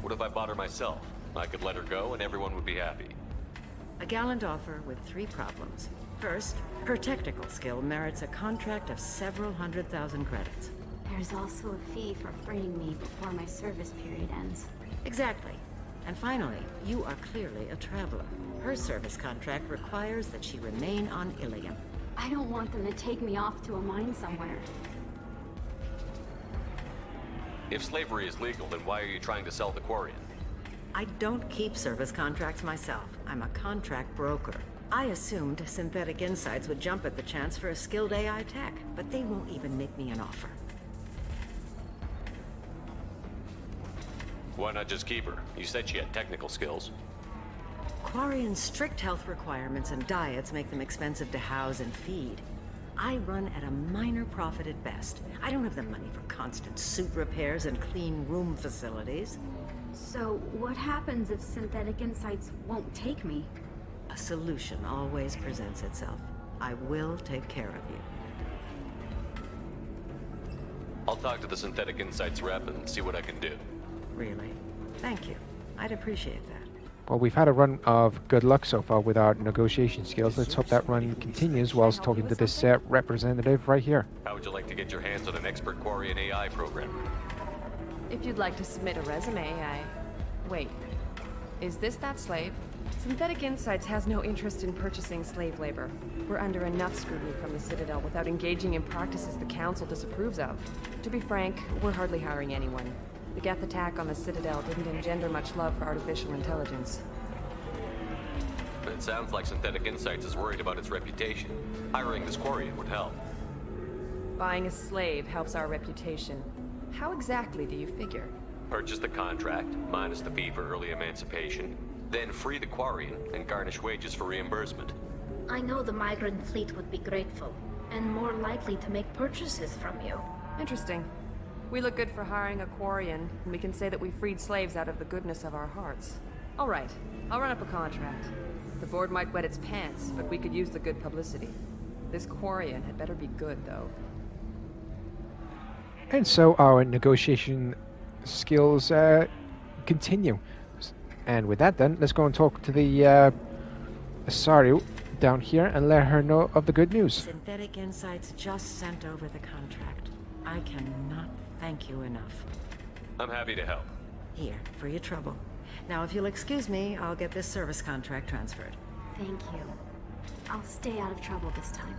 What if I bought her myself? I could let her go and everyone would be happy. A gallant offer with 3 problems. First, her technical skill merits a contract of several 100,000 credits. There's also a fee for freeing me before my service period ends. Exactly. And finally, you are clearly a traveler. Her service contract requires that she remain on Ilium. I don't want them to take me off to a mine somewhere. If slavery is legal, then why are you trying to sell the Quarian? I don't keep service contracts myself. I'm a contract broker. I assumed Synthetic Insights would jump at the chance for a skilled AI tech, but they won't even make me an offer. Why not just keep her? You said she had technical skills. Quarian's strict health requirements and diets make them expensive to house and feed. I run at a minor profit at best. I don't have the money for constant suit repairs and clean room facilities. So, what happens if Synthetic Insights won't take me? A solution always presents itself. I will take care of you. I'll talk to the Synthetic Insights rep and see what I can do. Really? Thank you. I'd appreciate that. Well, we've had a run of good luck so far with our negotiation skills. Let's hope that run continues whilst talking to this representative right here. How would you like to get your hands on an expert Quarian AI program? If you'd like to submit a resume, Wait. Is this that slave? Synthetic Insights has no interest in purchasing slave labor. We're under enough scrutiny from the Citadel without engaging in practices the Council disapproves of. To be frank, we're hardly hiring anyone. The Geth attack on the Citadel didn't engender much love for artificial intelligence. But it sounds like Synthetic Insights is worried about its reputation. Hiring this Quarian would help. Buying a slave helps our reputation. How exactly do you figure? Purchase the contract, minus the fee for early emancipation, then free the Quarian and garnish wages for reimbursement. I know the migrant fleet would be grateful, and more likely to make purchases from you. Interesting. We look good for hiring a Quarian, and we can say that we freed slaves out of the goodness of our hearts. All right, I'll run up a contract. The board might wet its pants, but we could use the good publicity. This Quarian had better be good, though. And so our negotiation skills continue. And with that then, let's go and talk to the Asari down here and let her know of the good news. Synthetic Insights just sent over the contract. I cannot thank you enough. I'm happy to help. Here, for your trouble. Now, if you'll excuse me, I'll get this service contract transferred. Thank you. I'll stay out of trouble this time.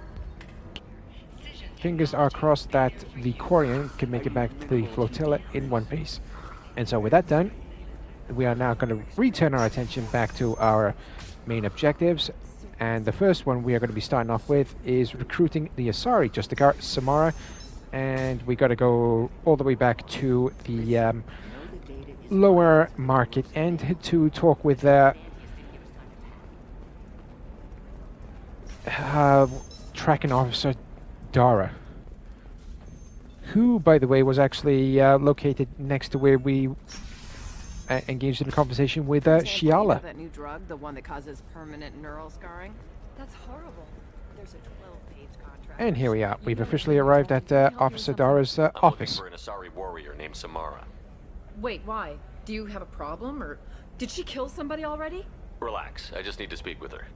Fingers are crossed that the Quarian can make it back to the flotilla in one piece. And so with that done, we are now going to return our attention back to our main objectives. And the first one we are going to be starting off with is recruiting the Asari, just to guard Samara. And we got to go all the way back to the lower market end to talk with tracking officer Dara, who, by the way, was actually located next to where we engaged in a conversation with Shiala. That new drug, the one that causes permanent neural scarring? That's horrible. There's a 12-page contract. And here we are. We've officially arrived at Officer Dara's office. I'm looking for an Asari warrior named Samara. Wait, why? Do you have a problem, or did she kill somebody already? Relax. I just need to speak with her.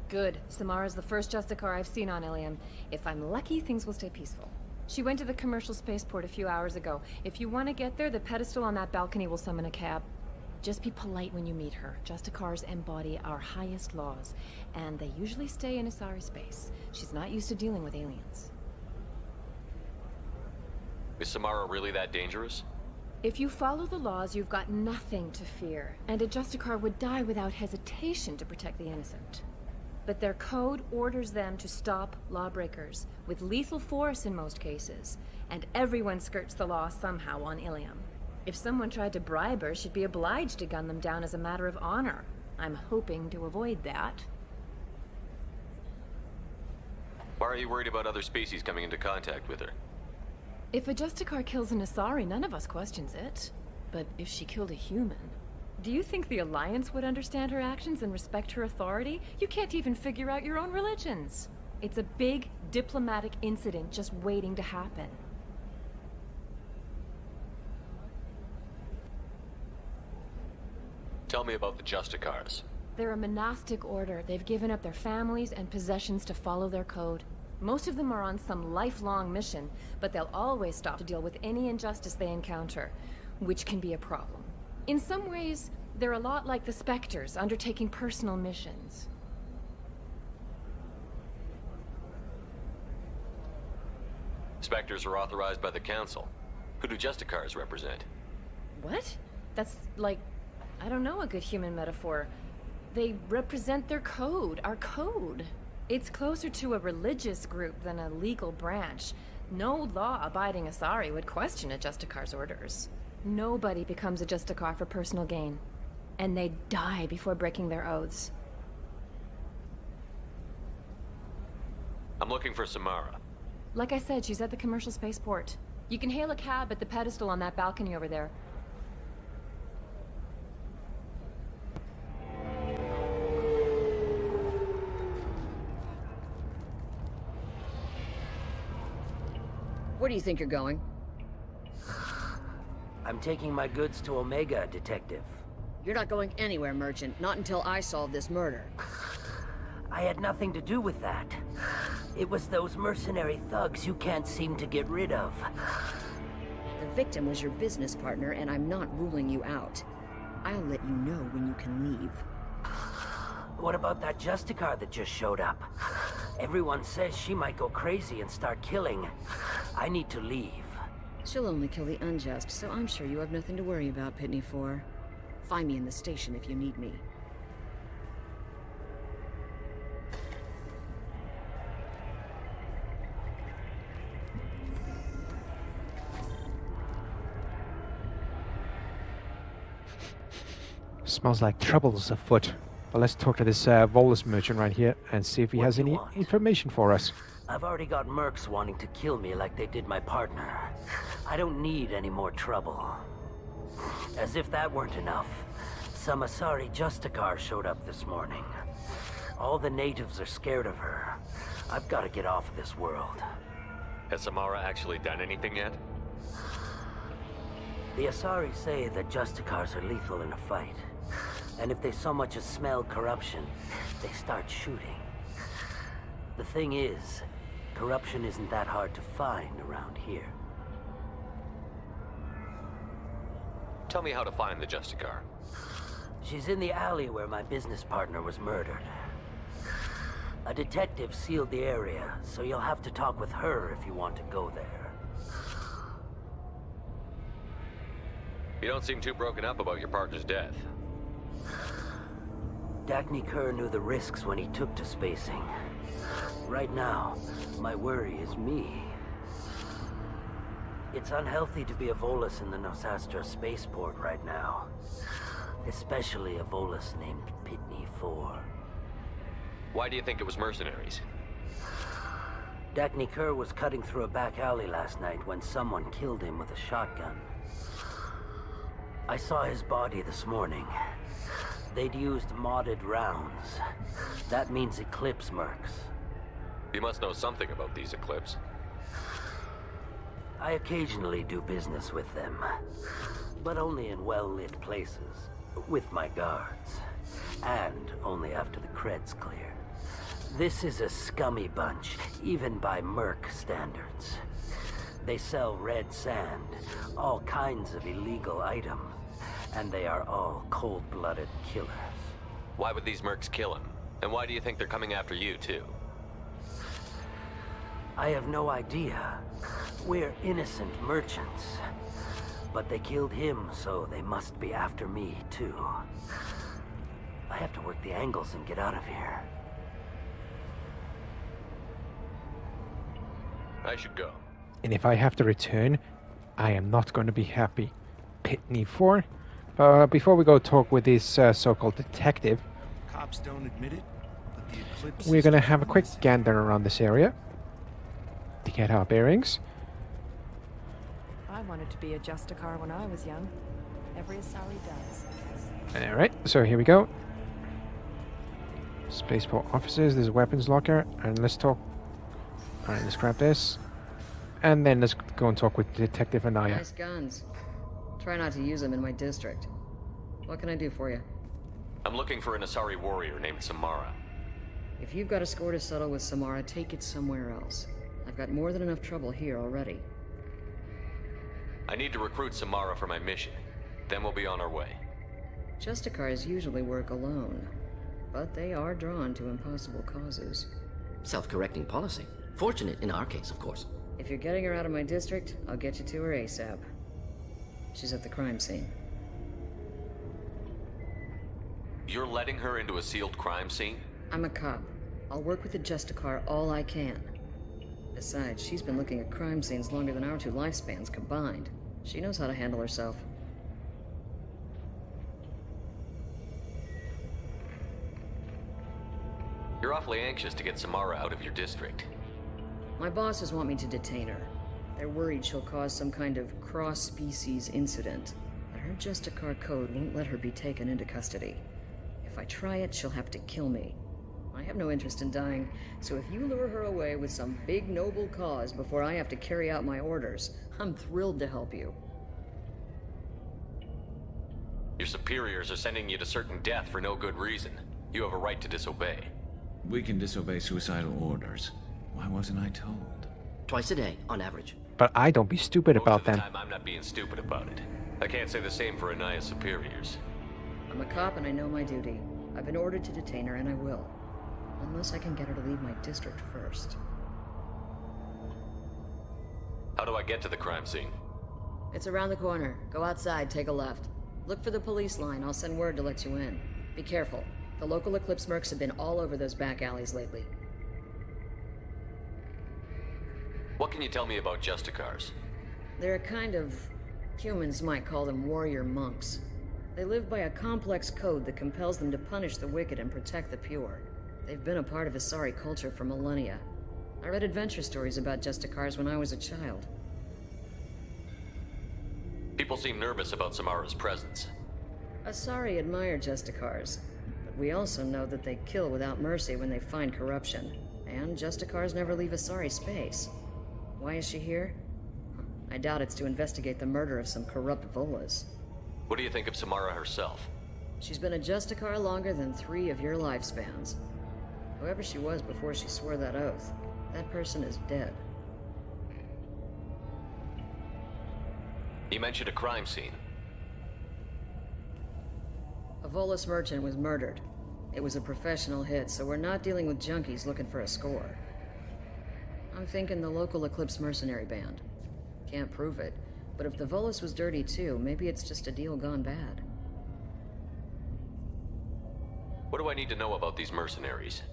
Good. Samara's the first Justicar I've seen on Ilium. If I'm lucky, things will stay peaceful. She went to the commercial spaceport a few hours ago. If you want to get there, the pedestal on that balcony will summon a cab. Just be polite when you meet her. Justicars embody our highest laws, and they usually stay in Asari space. She's not used to dealing with aliens. Is Samara really that dangerous? If you follow the laws, you've got nothing to fear, and a Justicar would die without hesitation to protect the innocent. But their code orders them to stop lawbreakers, with lethal force in most cases, and everyone skirts the law somehow on Ilium. If someone tried to bribe her, she'd be obliged to gun them down as a matter of honor. I'm hoping to avoid that. Why are you worried about other species coming into contact with her? If a Justicar kills an Asari, none of us questions it. But if she killed a human... Do you think the Alliance would understand her actions and respect her authority? You can't even figure out your own religions. It's a big diplomatic incident just waiting to happen. Tell me about the Justicars. They're a monastic order. They've given up their families and possessions to follow their code. Most of them are on some lifelong mission, but they'll always stop to deal with any injustice they encounter, which can be a problem. In some ways, they're a lot like the Spectres, undertaking personal missions. Spectres are authorized by the Council. Who do Justicars represent? What? That's like... I don't know a good human metaphor. They represent their code, our code. It's closer to a religious group than a legal branch. No law-abiding Asari would question a Justicar's orders. Nobody becomes a Justicar for personal gain. And they die before breaking their oaths. I'm looking for Samara. Like I said, she's at the commercial spaceport. You can hail a cab at the pedestal on that balcony over there. Where do you think you're going? I'm taking my goods to Omega, Detective. You're not going anywhere, Merchant. Not until I solve this murder. I had nothing to do with that. It was those mercenary thugs you can't seem to get rid of. The victim was your business partner, and I'm not ruling you out. I'll let you know when you can leave. What about that Justicar that just showed up? Everyone says she might go crazy and start killing. I need to leave. She'll only kill the unjust, so I'm sure you have nothing to worry about, Pitney 4. Find me in the station if you need me. Smells like trouble's afoot. But let's talk to this Volus merchant right here and see if he has any information for us. I've already got mercs wanting to kill me like they did my partner. I don't need any more trouble. As if that weren't enough, some Asari Justicar showed up this morning. All the natives are scared of her. I've got to get off of this world. Has Samara actually done anything yet? The Asari say that Justicars are lethal in a fight. And if they so much as smell corruption, they start shooting. The thing is, corruption isn't that hard to find around here. Tell me how to find the Justicar. She's in the alley where my business partner was murdered. A detective sealed the area, so you'll have to talk with her if you want to go there. You don't seem too broken up about your partner's death. Dagny Kerr knew the risks when he took to spacing. Right now, my worry is me. It's unhealthy to be a Volus in the Nosastra spaceport right now. Especially a Volus named Pitney 4. Why do you think it was mercenaries? Dagny Kerr was cutting through a back alley last night when someone killed him with a shotgun. I saw his body this morning. They'd used modded rounds. That means Eclipse mercs. You must know something about these Eclipse. I occasionally do business with them, but only in well-lit places, with my guards, and only after the cred's clear. This is a scummy bunch, even by merc standards. They sell red sand, all kinds of illegal items, and they are all cold-blooded killers. Why would these mercs kill him? And why do you think they're coming after you, too? I have no idea. We're innocent merchants. But they killed him, so they must be after me, too. I have to work the angles and get out of here. I should go. And if I have to return, I am not going to be happy. Pitney 4. Before we go talk with this so-called detective, Cops don't admit it, but the Eclipse we're going to have a quick gander around this area to get our bearings. I wanted to be a Justicar when I was young. Every Asari does. Alright, so here we go. Spaceport offices, there's a weapons locker, and let's talk. Alright, let's grab this. And then let's go and talk with Detective Anaya. Nice guns. Try not to use them in my district. What can I do for you? I'm looking for an Asari warrior named Samara. If you've got a score to settle with Samara, take it somewhere else. I've got more than enough trouble here already. I need to recruit Samara for my mission. Then we'll be on our way. Justicars usually work alone, but they are drawn to impossible causes. Self-correcting policy. Fortunate in our case, of course. If you're getting her out of my district, I'll get you to her ASAP. She's at the crime scene. You're letting her into a sealed crime scene? I'm a cop. I'll work with the Justicar all I can. Besides, she's been looking at crime scenes longer than our 2 lifespans combined. She knows how to handle herself. You're awfully anxious to get Samara out of your district. My bosses want me to detain her. They're worried she'll cause some kind of cross-species incident. But her Justicar code won't let her be taken into custody. If I try it, she'll have to kill me. I have no interest in dying, so if you lure her away with some big noble cause before I have to carry out my orders, I'm thrilled to help you. Your superiors are sending you to certain death for no good reason. You have a right to disobey. We can disobey suicidal orders. Why wasn't I told? Twice a day, on average. But I don't be stupid about them. Most of the time, I'm not being stupid about it. I can't say the same for Anaya's superiors. I'm a cop and I know my duty. I've been ordered to detain her and I will. Unless I can get her to leave my district first. How do I get to the crime scene? It's around the corner. Go outside, take a left. Look for the police line. I'll send word to let you in. Be careful. The local Eclipse mercs have been all over those back alleys lately. What can you tell me about Justicars? They're a kind of... humans might call them warrior monks. They live by a complex code that compels them to punish the wicked and protect the pure. They've been a part of Asari culture for millennia. I read adventure stories about Justicars when I was a child. People seem nervous about Samara's presence. Asari admire Justicars, but we also know that they kill without mercy when they find corruption. And Justicars never leave Asari space. Why is she here? I doubt it's to investigate the murder of some corrupt Volas. What do you think of Samara herself? She's been a Justicar longer than 3 of your lifespans. Whoever she was before she swore that oath, that person is dead. You mentioned a crime scene. A Volas merchant was murdered. It was a professional hit, so we're not dealing with junkies looking for a score. I'm thinking the local Eclipse mercenary band. Can't prove it, but if the Volas was dirty too, maybe it's just a deal gone bad. What do I need to know about these mercenaries?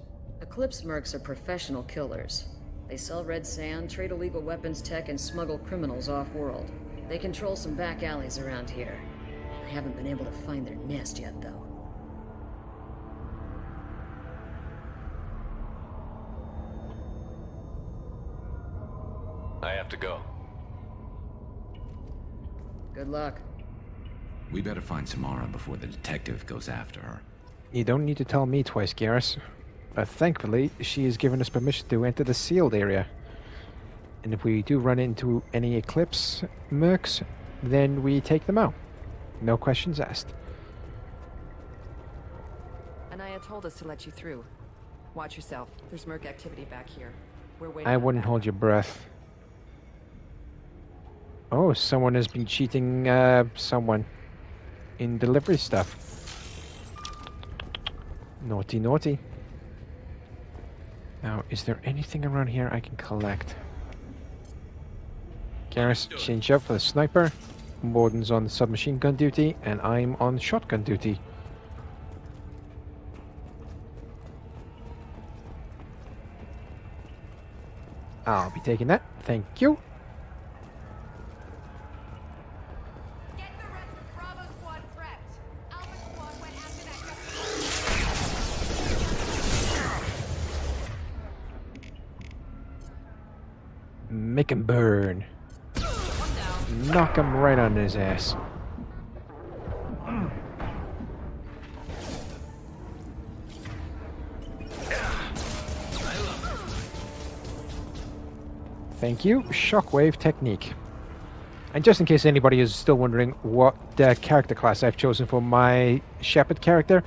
Eclipse mercs are professional killers. They sell red sand, trade illegal weapons tech, and smuggle criminals off-world. They control some back alleys around here. I haven't been able to find their nest yet, though. I have to go. Good luck. We better find Samara before the detective goes after her. You don't need to tell me twice, Garrus. But thankfully, she has given us permission to enter the sealed area. And if we do run into any Eclipse mercs, then we take them out. No questions asked. Anaya told us to let you through. Watch yourself. There's merc activity back here. We're waiting. I wouldn't hold your breath. Oh, someone has been cheating someone in delivery stuff. Naughty, naughty. Now, is there anything around here I can collect? Garrus, change up for the sniper. Morden's on submachine gun duty, and I'm on shotgun duty. I'll be taking that. Thank you. Make him burn. Knock him right on his ass. Thank you. Shockwave technique. And just in case anybody is still wondering what character class I've chosen for my Shepherd character,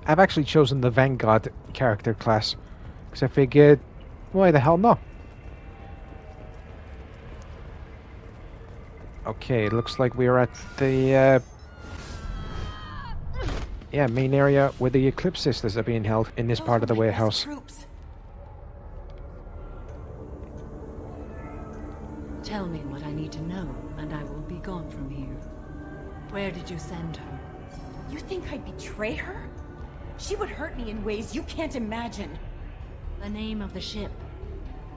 I've actually chosen the Vanguard character class. Because I figured, why the hell not? Okay, it looks like we're at the main area where the Eclipse Sisters are being held in this part of the warehouse. Tell me what I need to know, and I will be gone from here. Where did you send her? You think I'd betray her? She would hurt me in ways you can't imagine. The name of the ship.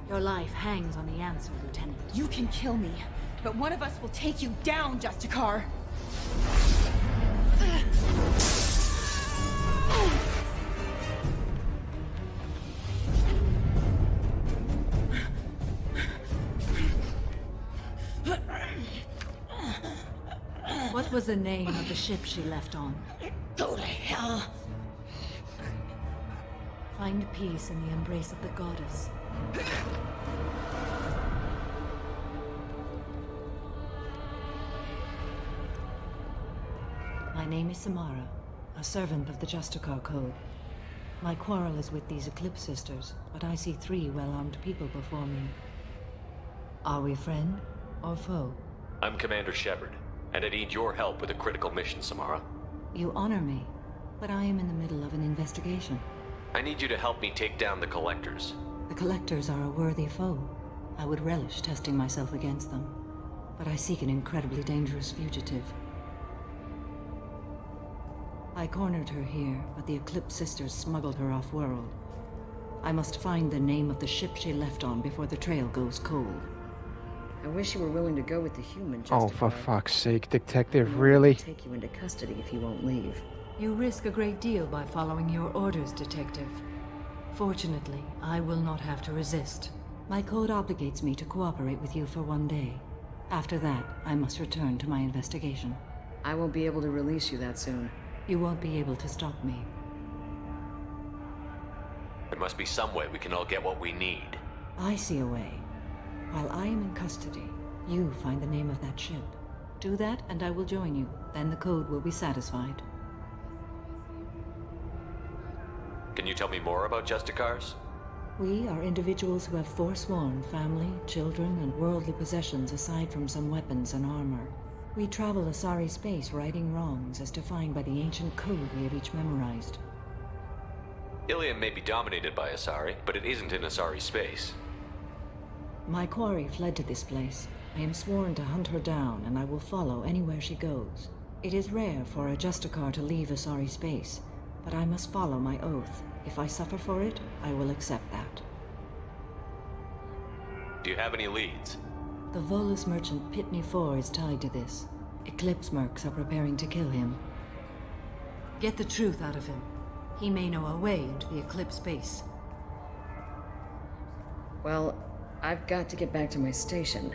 Your life hangs on the answer, Lieutenant. You can kill me, but one of us will take you down, Justicar. What was the name of the ship she left on? Go to hell. Find peace in the embrace of the goddess. My name is Samara, a servant of the Justicar Code. My quarrel is with these Eclipse Sisters, but I see 3 well-armed people before me. Are we friend or foe? I'm Commander Shepard, and I need your help with a critical mission, Samara. You honor me, but I am in the middle of an investigation. I need you to help me take down the Collectors. The Collectors are a worthy foe. I would relish testing myself against them, but I seek an incredibly dangerous fugitive. I cornered her here, but the Eclipse Sisters smuggled her off-world. I must find the name of the ship she left on before the trail goes cold. I wish you were willing to go with the human, Oh, for fuck's sake, Detective, really? Take you into custody if you won't leave. You risk a great deal by following your orders, Detective. Fortunately, I will not have to resist. My code obligates me to cooperate with you for 1 day. After that, I must return to my investigation. I won't be able to release you that soon. You won't be able to stop me. There must be some way we can all get what we need. I see a way. While I am in custody, you find the name of that ship. Do that, and I will join you. Then the code will be satisfied. Can you tell me more about Justicars? We are individuals who have forsworn family, children, and worldly possessions aside from some weapons and armor. We travel Asari space righting wrongs as defined by the ancient code we have each memorized. Ilium may be dominated by Asari, but it isn't in Asari space. My quarry fled to this place. I am sworn to hunt her down, and I will follow anywhere she goes. It is rare for a Justicar to leave Asari space, but I must follow my oath. If I suffer for it, I will accept that. Do you have any leads? The Volus merchant Pitney 4 is tied to this. Eclipse mercs are preparing to kill him. Get the truth out of him. He may know a way into the Eclipse base. Well, I've got to get back to my station.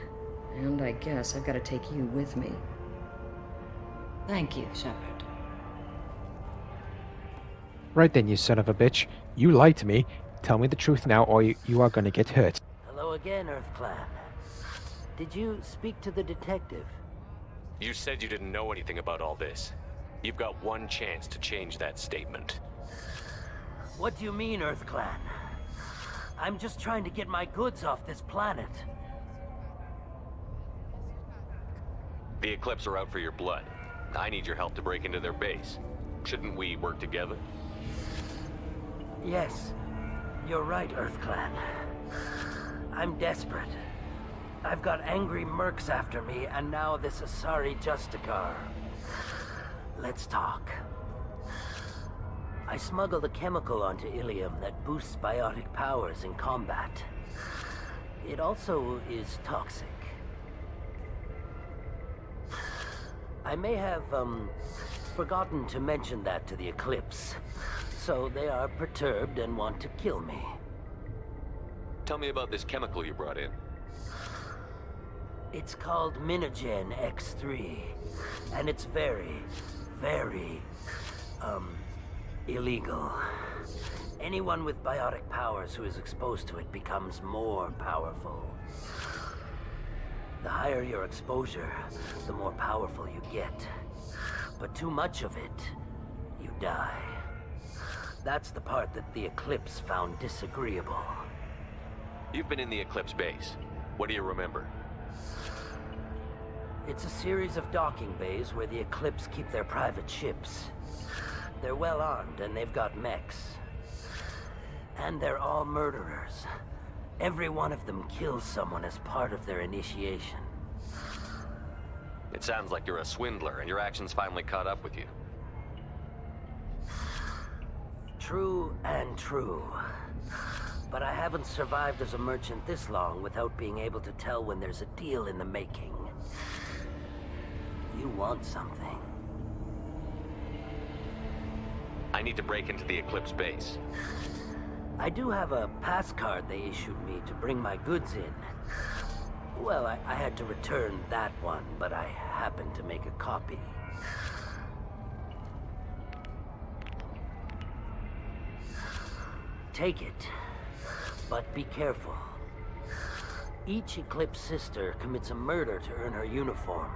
And I guess I've got to take you with me. Thank you, Shepard. Right then, you son of a bitch. You lied to me. Tell me the truth now, or you are going to get hurt. Hello again, Earth Clan. Did you speak to the detective? You said you didn't know anything about all this. You've got one chance to change that statement. What do you mean, Earth Clan? I'm just trying to get my goods off this planet. The Eclipse are out for your blood. I need your help to break into their base. Shouldn't we work together? Yes, you're right, Earth Clan. I'm desperate. I've got angry mercs after me, and now this Asari Justicar. Let's talk. I smuggled a chemical onto Ilium that boosts biotic powers in combat. It also is toxic. I may have, forgotten to mention that to the Eclipse. So they are perturbed and want to kill me. Tell me about this chemical you brought in. It's called Minogen X3. And it's very, very, illegal. Anyone with biotic powers who is exposed to it becomes more powerful. The higher your exposure, the more powerful you get. But too much of it, you die. That's the part that the Eclipse found disagreeable. You've been in the Eclipse base. What do you remember? It's a series of docking bays where the Eclipse keep their private ships. They're well armed and they've got mechs. And they're all murderers. Every one of them kills someone as part of their initiation. It sounds like you're a swindler and your actions finally caught up with you. True and true. But I haven't survived as a merchant this long without being able to tell when there's a deal in the making. You want something. I need to break into the Eclipse base. I do have a pass card they issued me to bring my goods in. Well, I had to return that one, but I happened to make a copy. Take it, but be careful. Each Eclipse sister commits a murder to earn her uniform.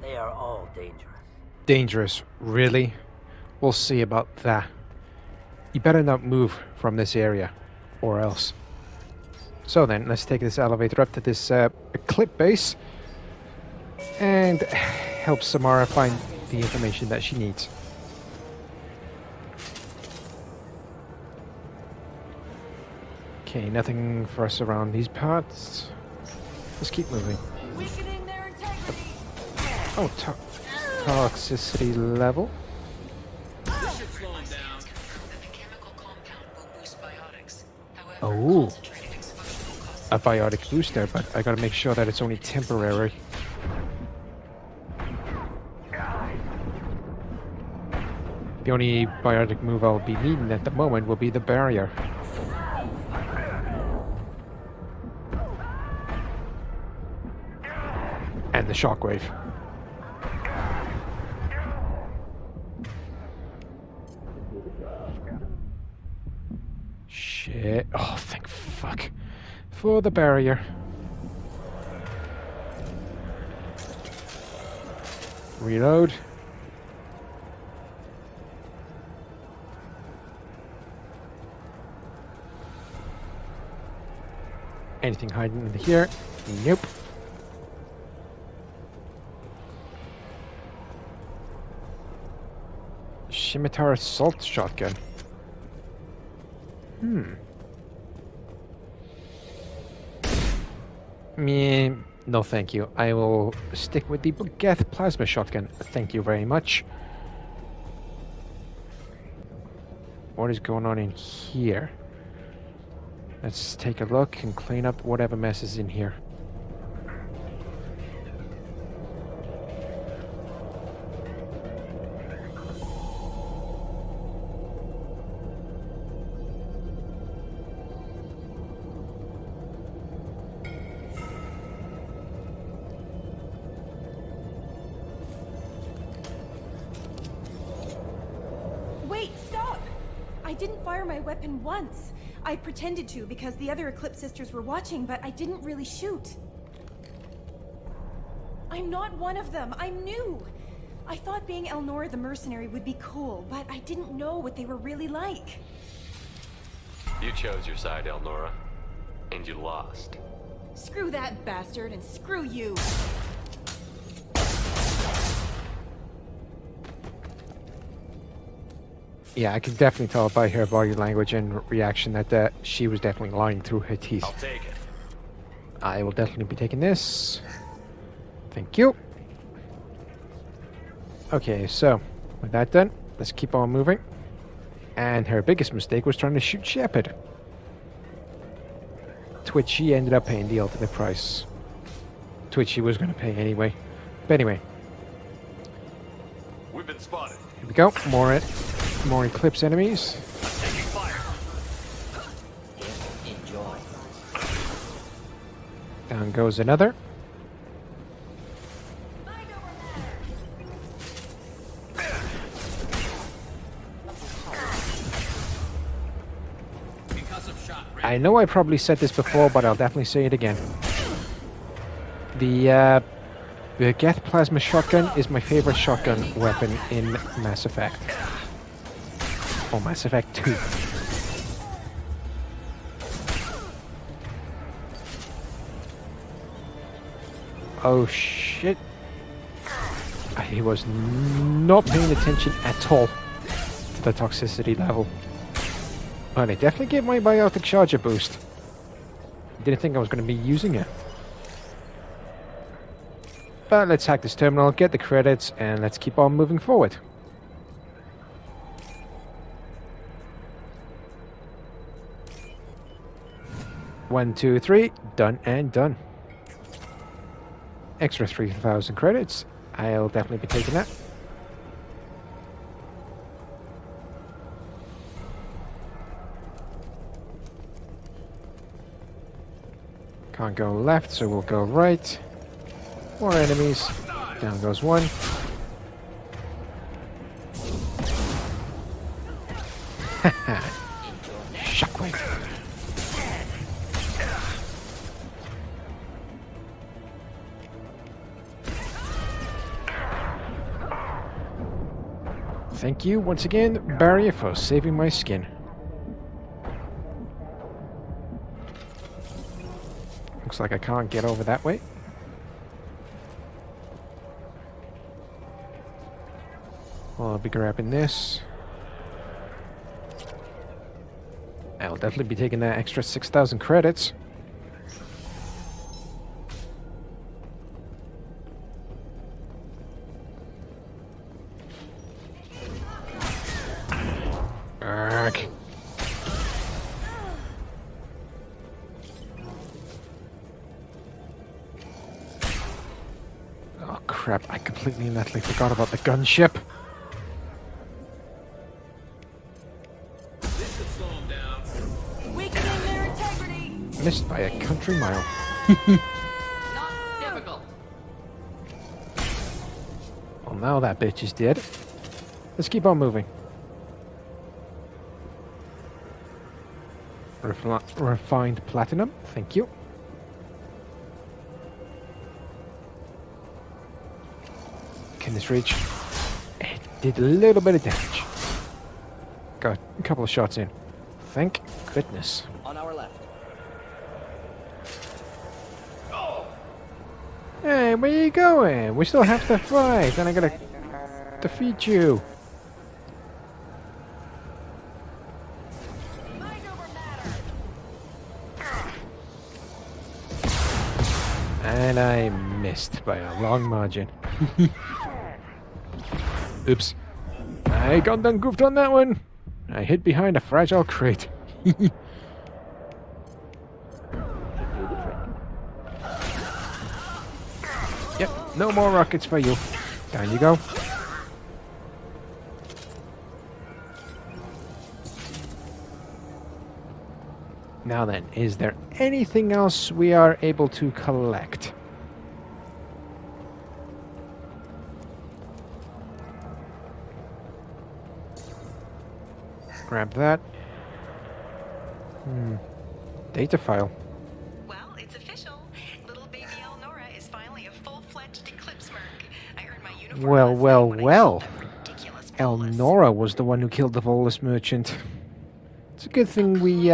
They are all dangerous. Dangerous, really? We'll see about that. You better not move from this area, or else. So then, let's take this elevator up to this Eclipse base and help Samara find the information that she needs. Okay, nothing for us around these parts. Let's keep moving. Oh, toxicity level. Oh, a biotic booster, but I gotta make sure that it's only temporary. The only biotic move I'll be needing at the moment will be the barrier. And the shockwave. Shit. Oh, thank fuck. For the barrier. Reload. Anything hiding in here? Nope. Scimitar assault shotgun. No thank you. I will stick with the Geth plasma shotgun. Thank you very much. What is going on in here? Let's take a look and clean up whatever mess is in here. Once. I pretended to because the other Eclipse sisters were watching, but I didn't really shoot. I'm not one of them. I'm new. I thought being Elnora the mercenary would be cool, but I didn't know what they were really like. You chose your side, Elnora, and you lost. Screw that bastard, and screw you. Yeah, I can definitely tell by her body language and reaction that she was definitely lying through her teeth. I'll take it. I will definitely be taking this. Thank you. Okay, so with that done, let's keep on moving. And her biggest mistake was trying to shoot Shepard, to which she ended up paying the ultimate price. To which she was going to pay anyway. But anyway. We've been spotted. Here we go. More Eclipse enemies. Taking fire. Enjoy. Down goes another. I know I probably said this before, but I'll definitely say it again. The Geth plasma shotgun is my favorite shotgun weapon in Mass Effect. Oh, Mass Effect 2. Oh shit. I was not paying attention at all to the toxicity level. Well, I definitely gave my biotic charge a boost. Didn't think I was going to be using it. But let's hack this terminal, get the credits, and let's keep on moving forward. 1, 2, 3. Done and done. Extra 3,000 credits. I'll definitely be taking that. Can't go left, so we'll go right. More enemies. Down goes one. Haha. Shockwave. Thank you once again, Barrier, for saving my skin. Looks like I can't get over that way. Well, I'll be grabbing this. I'll definitely be taking that extra 6,000 credits. Arrgh. Oh crap, I completely and utterly forgot about the gunship. Missed by a country mile. Not difficult. Well, now that bitch is dead. Let's keep on moving. Refined platinum, thank you. Can this reach? It did a little bit of damage. Got a couple of shots in. Thank goodness. On our left. Hey, where you going? We still have to fight, and I gotta defeat you. And I missed by a long margin. Oops. I got done goofed on that one. I hid behind a fragile crate. Yep, no more rockets for you. Down you go. Now then, is there anything else we are able to collect? Grab that. Data file. Well, it's official. Little baby Elnora is finally a full-fledged eclipse merc. I earned my uniform. Well. Elnora was the one who killed the Volus merchant. It's a good thing we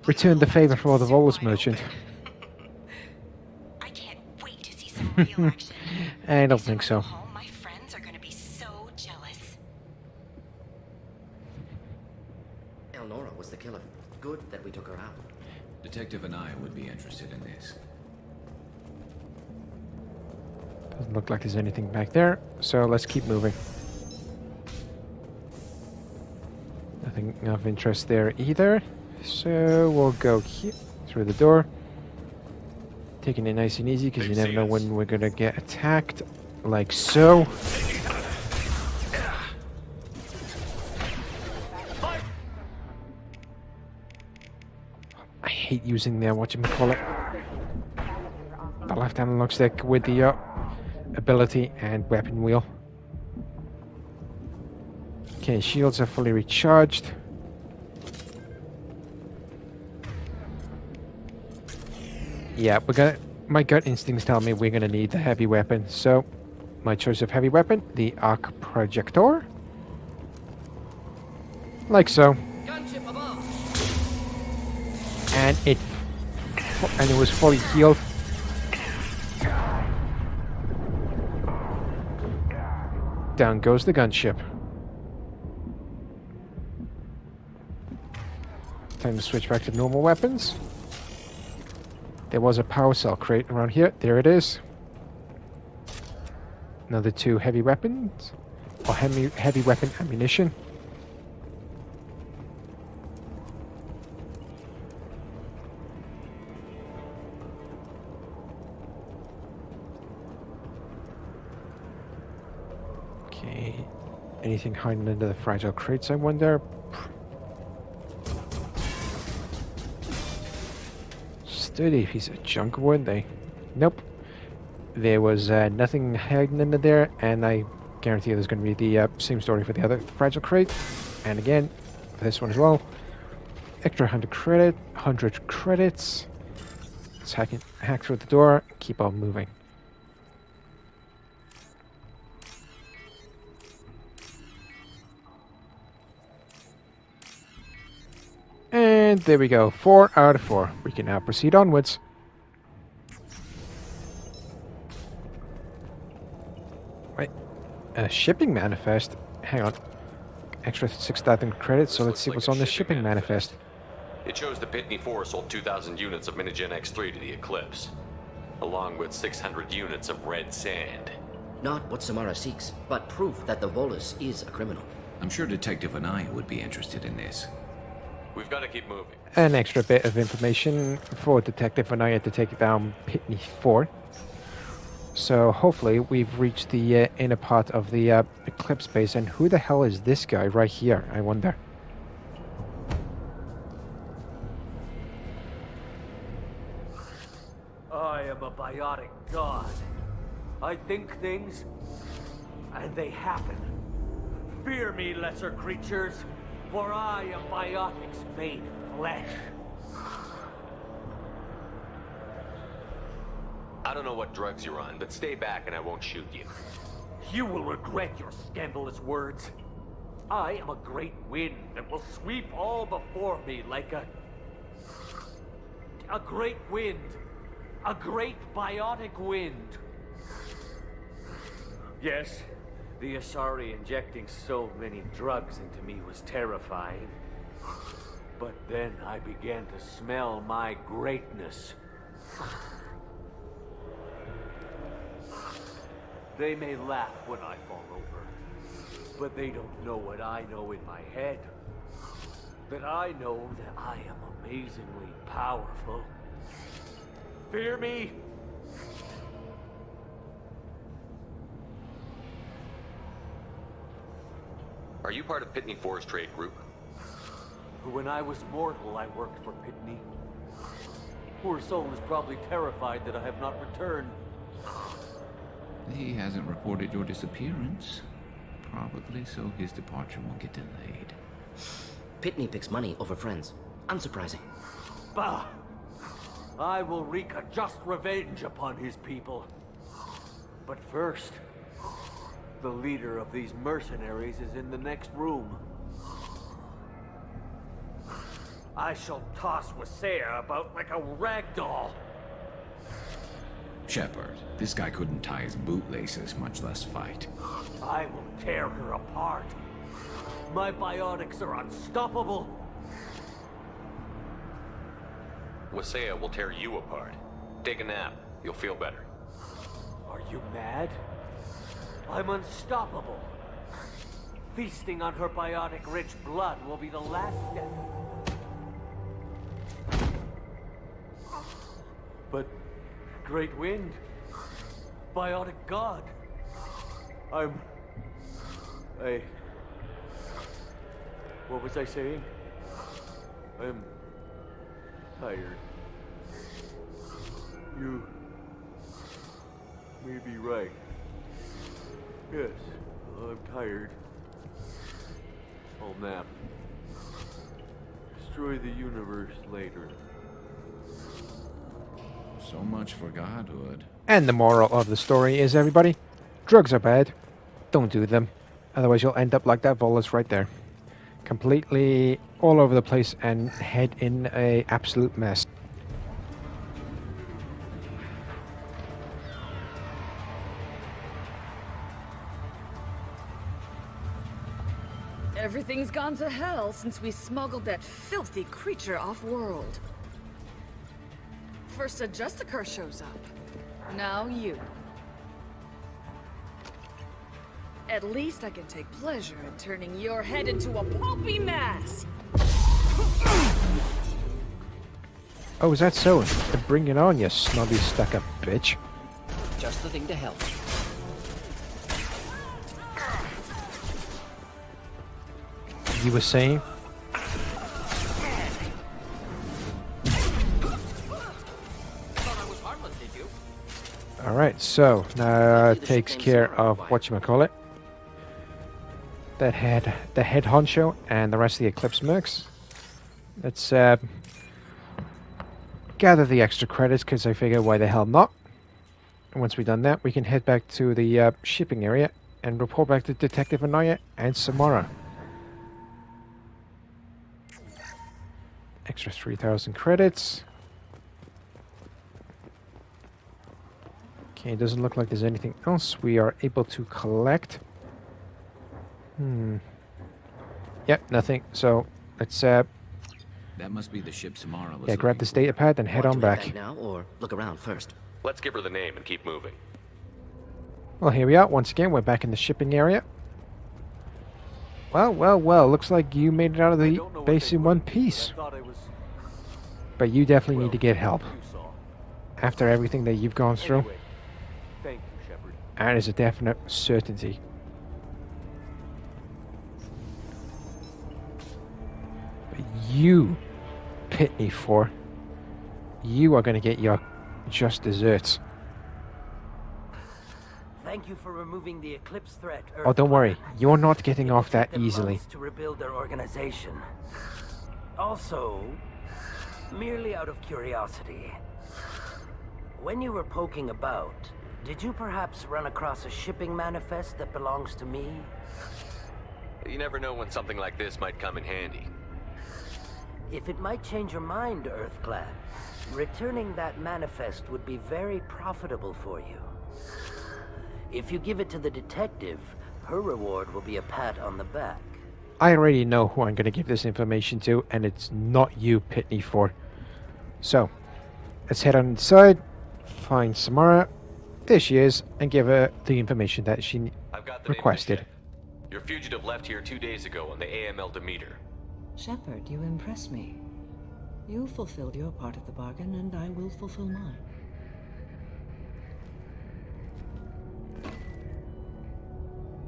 returned the favor for the Volus merchant. I can't wait to see some real action. I don't think so. My friends are going to be so jealous. Elnora was the killer. Good that we took her out. Detective and I would be interested in this. Doesn't look like there's anything back there, so let's keep moving. Nothing of interest there either, so we'll go here through the door. Taking it nice and easy because you never know when we're gonna get attacked, like so. I hate using their whatchamacallit, the left analog stick with the ability and weapon wheel. Okay, shields are fully recharged. Yeah, my gut instincts tell me we're gonna need the heavy weapon, so my choice of heavy weapon, the arc projector. Like so. Gunship above. And it was fully healed. Down goes the gunship. Time to switch back to normal weapons. There was a power cell crate around here. There it is. Another 2 heavy weapons. Or heavy weapon ammunition. Okay. Anything hiding under the fragile crates, I wonder? Sturdy piece of junk, weren't they? Nope. There was nothing hiding under there, and I guarantee you there's going to be the same story for the other fragile crate. And again, for this one as well. Extra 100 credits. Let's hack through the door, keep on moving. And there we go, 4 out of 4. We can now proceed onwards. Wait, a shipping manifest? Hang on. Extra 6,000 credits, so let's see what's on the shipping manifest. It shows the P.2 4 sold 2,000 units of Minigen X3 to the Eclipse, along with 600 units of red sand. Not what Samara seeks, but proof that the Volus is a criminal. I'm sure Detective Anaya would be interested in this. We've got to keep moving. An extra bit of information for Detective Anaya to take down P.2 4. So hopefully we've reached the inner part of the Eclipse base. And who the hell is this guy right here, I wonder? I am a biotic god. I think things, and they happen. Fear me, lesser creatures, for I am biotics made flesh. I don't know what drugs you're on, but stay back and I won't shoot you. You will regret your scandalous words. I am a great wind that will sweep all before me like a great wind. A great biotic wind. Yes, the Asari injecting so many drugs into me was terrifying. But then I began to smell my greatness. They may laugh when I fall over, but they don't know what I know in my head. That I know that I am amazingly powerful. Fear me? Are you part of P.2 4's trade group? When I was mortal, I worked for P.2. Poor soul is probably terrified that I have not returned. He hasn't reported your disappearance. Probably so his departure won't get delayed. P.2 picks money over friends. Unsurprising. Bah! I will wreak a just revenge upon his people. But first, the leader of these mercenaries is in the next room. I shall toss Wasea about like a rag doll. Shepard, this guy couldn't tie his bootlaces, much less fight. I will tear her apart. My biotics are unstoppable. Wasea will tear you apart. Take a nap. You'll feel better. Are you mad? I'm unstoppable. Feasting on her biotic-rich blood will be the last step. But, Great Wind, biotic god, what was I saying? I'm tired. You may be right. Yes, I'm tired. I'll nap. Destroy the universe later. So much for godhood. And the moral of the story is, everybody, drugs are bad. Don't do them. Otherwise you'll end up like that Volus right there. Completely all over the place and head in a absolute mess. Everything's gone to hell since we smuggled that filthy creature off-world. First a Justicar shows up. Now you. At least I can take pleasure in turning your head into a pulpy mass! Oh, is that so? Bring it on, you snobby stuck-up bitch. Just the thing to help. You were saying? Alright, so now takes care of whatchamacallit. The head honcho and the rest of the Eclipse mercs. Let's gather the extra credits because I figure why the hell not. And once we've done that, we can head back to the shipping area and report back to Detective Anaya and Samara. Extra 3,000 credits. Okay, it doesn't look like there's anything else we are able to collect. Yep, nothing. So let's that must be the ship Samara was grab this data pad and head on back. Now or look around first. Let's give her the name and keep moving. Well, here we are. Once again, we're back in the shipping area. Well. Looks like you made it out of the base in one piece. But you definitely need to get help. After everything that you've gone through. Thank you, Shepard. That is a definite certainty. But you, Pitney 4, you are going to get your just desserts. Thank you for removing the Eclipse threat. Oh, don't worry. You're not getting off that easily. To rebuild their organization. Also, merely out of curiosity, when you were poking about, did you perhaps run across a shipping manifest that belongs to me? You never know when something like this might come in handy. If it might change your mind, Earthclad, returning that manifest would be very profitable for you. If you give it to the detective, her reward will be a pat on the back. I already know who I'm going to give this information to, and it's not you, Pitney 4. So, let's head on inside, find Samara, there she is, and give her the information that she requested. Your fugitive left here 2 days ago on the AML Demeter. Shepard, you impress me. You fulfilled your part of the bargain, and I will fulfill mine.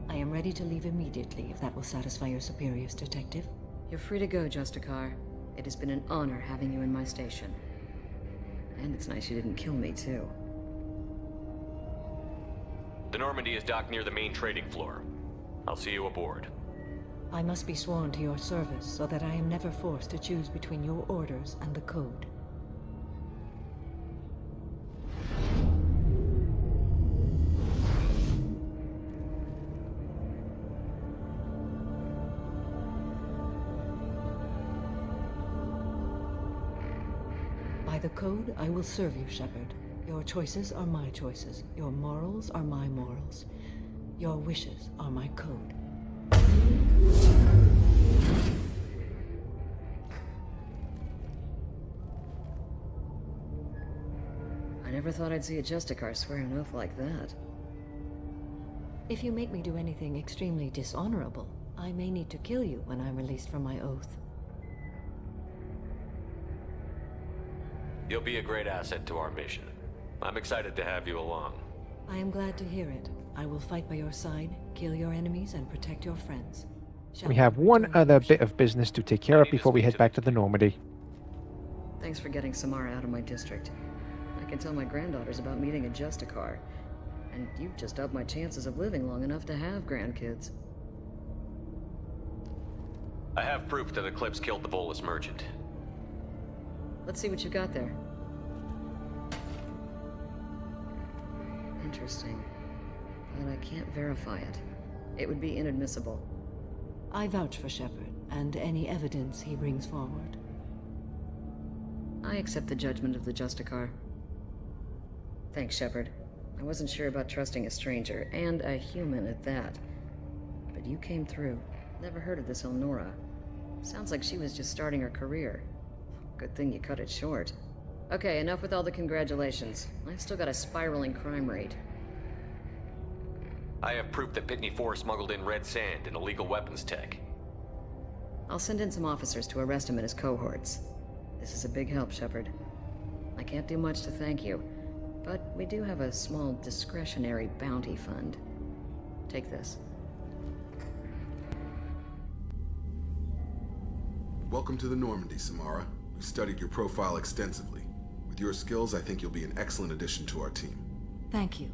I am ready to leave immediately, if that will satisfy your superiors, Detective. You're free to go, Justicar. It has been an honor having you in my station. And it's nice you didn't kill me, too. The Normandy is docked near the main trading floor. I'll see you aboard. I must be sworn to your service, so that I am never forced to choose between your orders and the Code. By the Code, I will serve you, Shepard. Your choices are my choices. Your morals are my morals. Your wishes are my code. I never thought I'd see a Justicar swear an oath like that. If you make me do anything extremely dishonorable, I may need to kill you when I'm released from my oath. You'll be a great asset to our mission. I'm excited to have you along. I am glad to hear it. I will fight by your side, kill your enemies, and protect your friends. We have one other bit of business to take care of before we head back to the Normandy. Thanks for getting Samara out of my district. I can tell my granddaughters about meeting a Justicar. And you've just upped my chances of living long enough to have grandkids. I have proof that Eclipse killed the Volus merchant. Let's see what you got there. Interesting. But I can't verify it. It would be inadmissible. I vouch for Shepard, and any evidence he brings forward. I accept the judgment of the Justicar. Thanks, Shepard. I wasn't sure about trusting a stranger, and a human at that. But you came through. Never heard of this Elnora. Sounds like she was just starting her career. Good thing you cut it short. Okay, enough with all the congratulations. I've still got a spiraling crime rate. I have proof that Pitney 4 smuggled in red sand and illegal weapons tech. I'll send in some officers to arrest him and his cohorts. This is a big help, Shepard. I can't do much to thank you, but we do have a small discretionary bounty fund. Take this. Welcome to the Normandy, Samara. We've studied your profile extensively. With your skills, I think you'll be an excellent addition to our team. Thank you.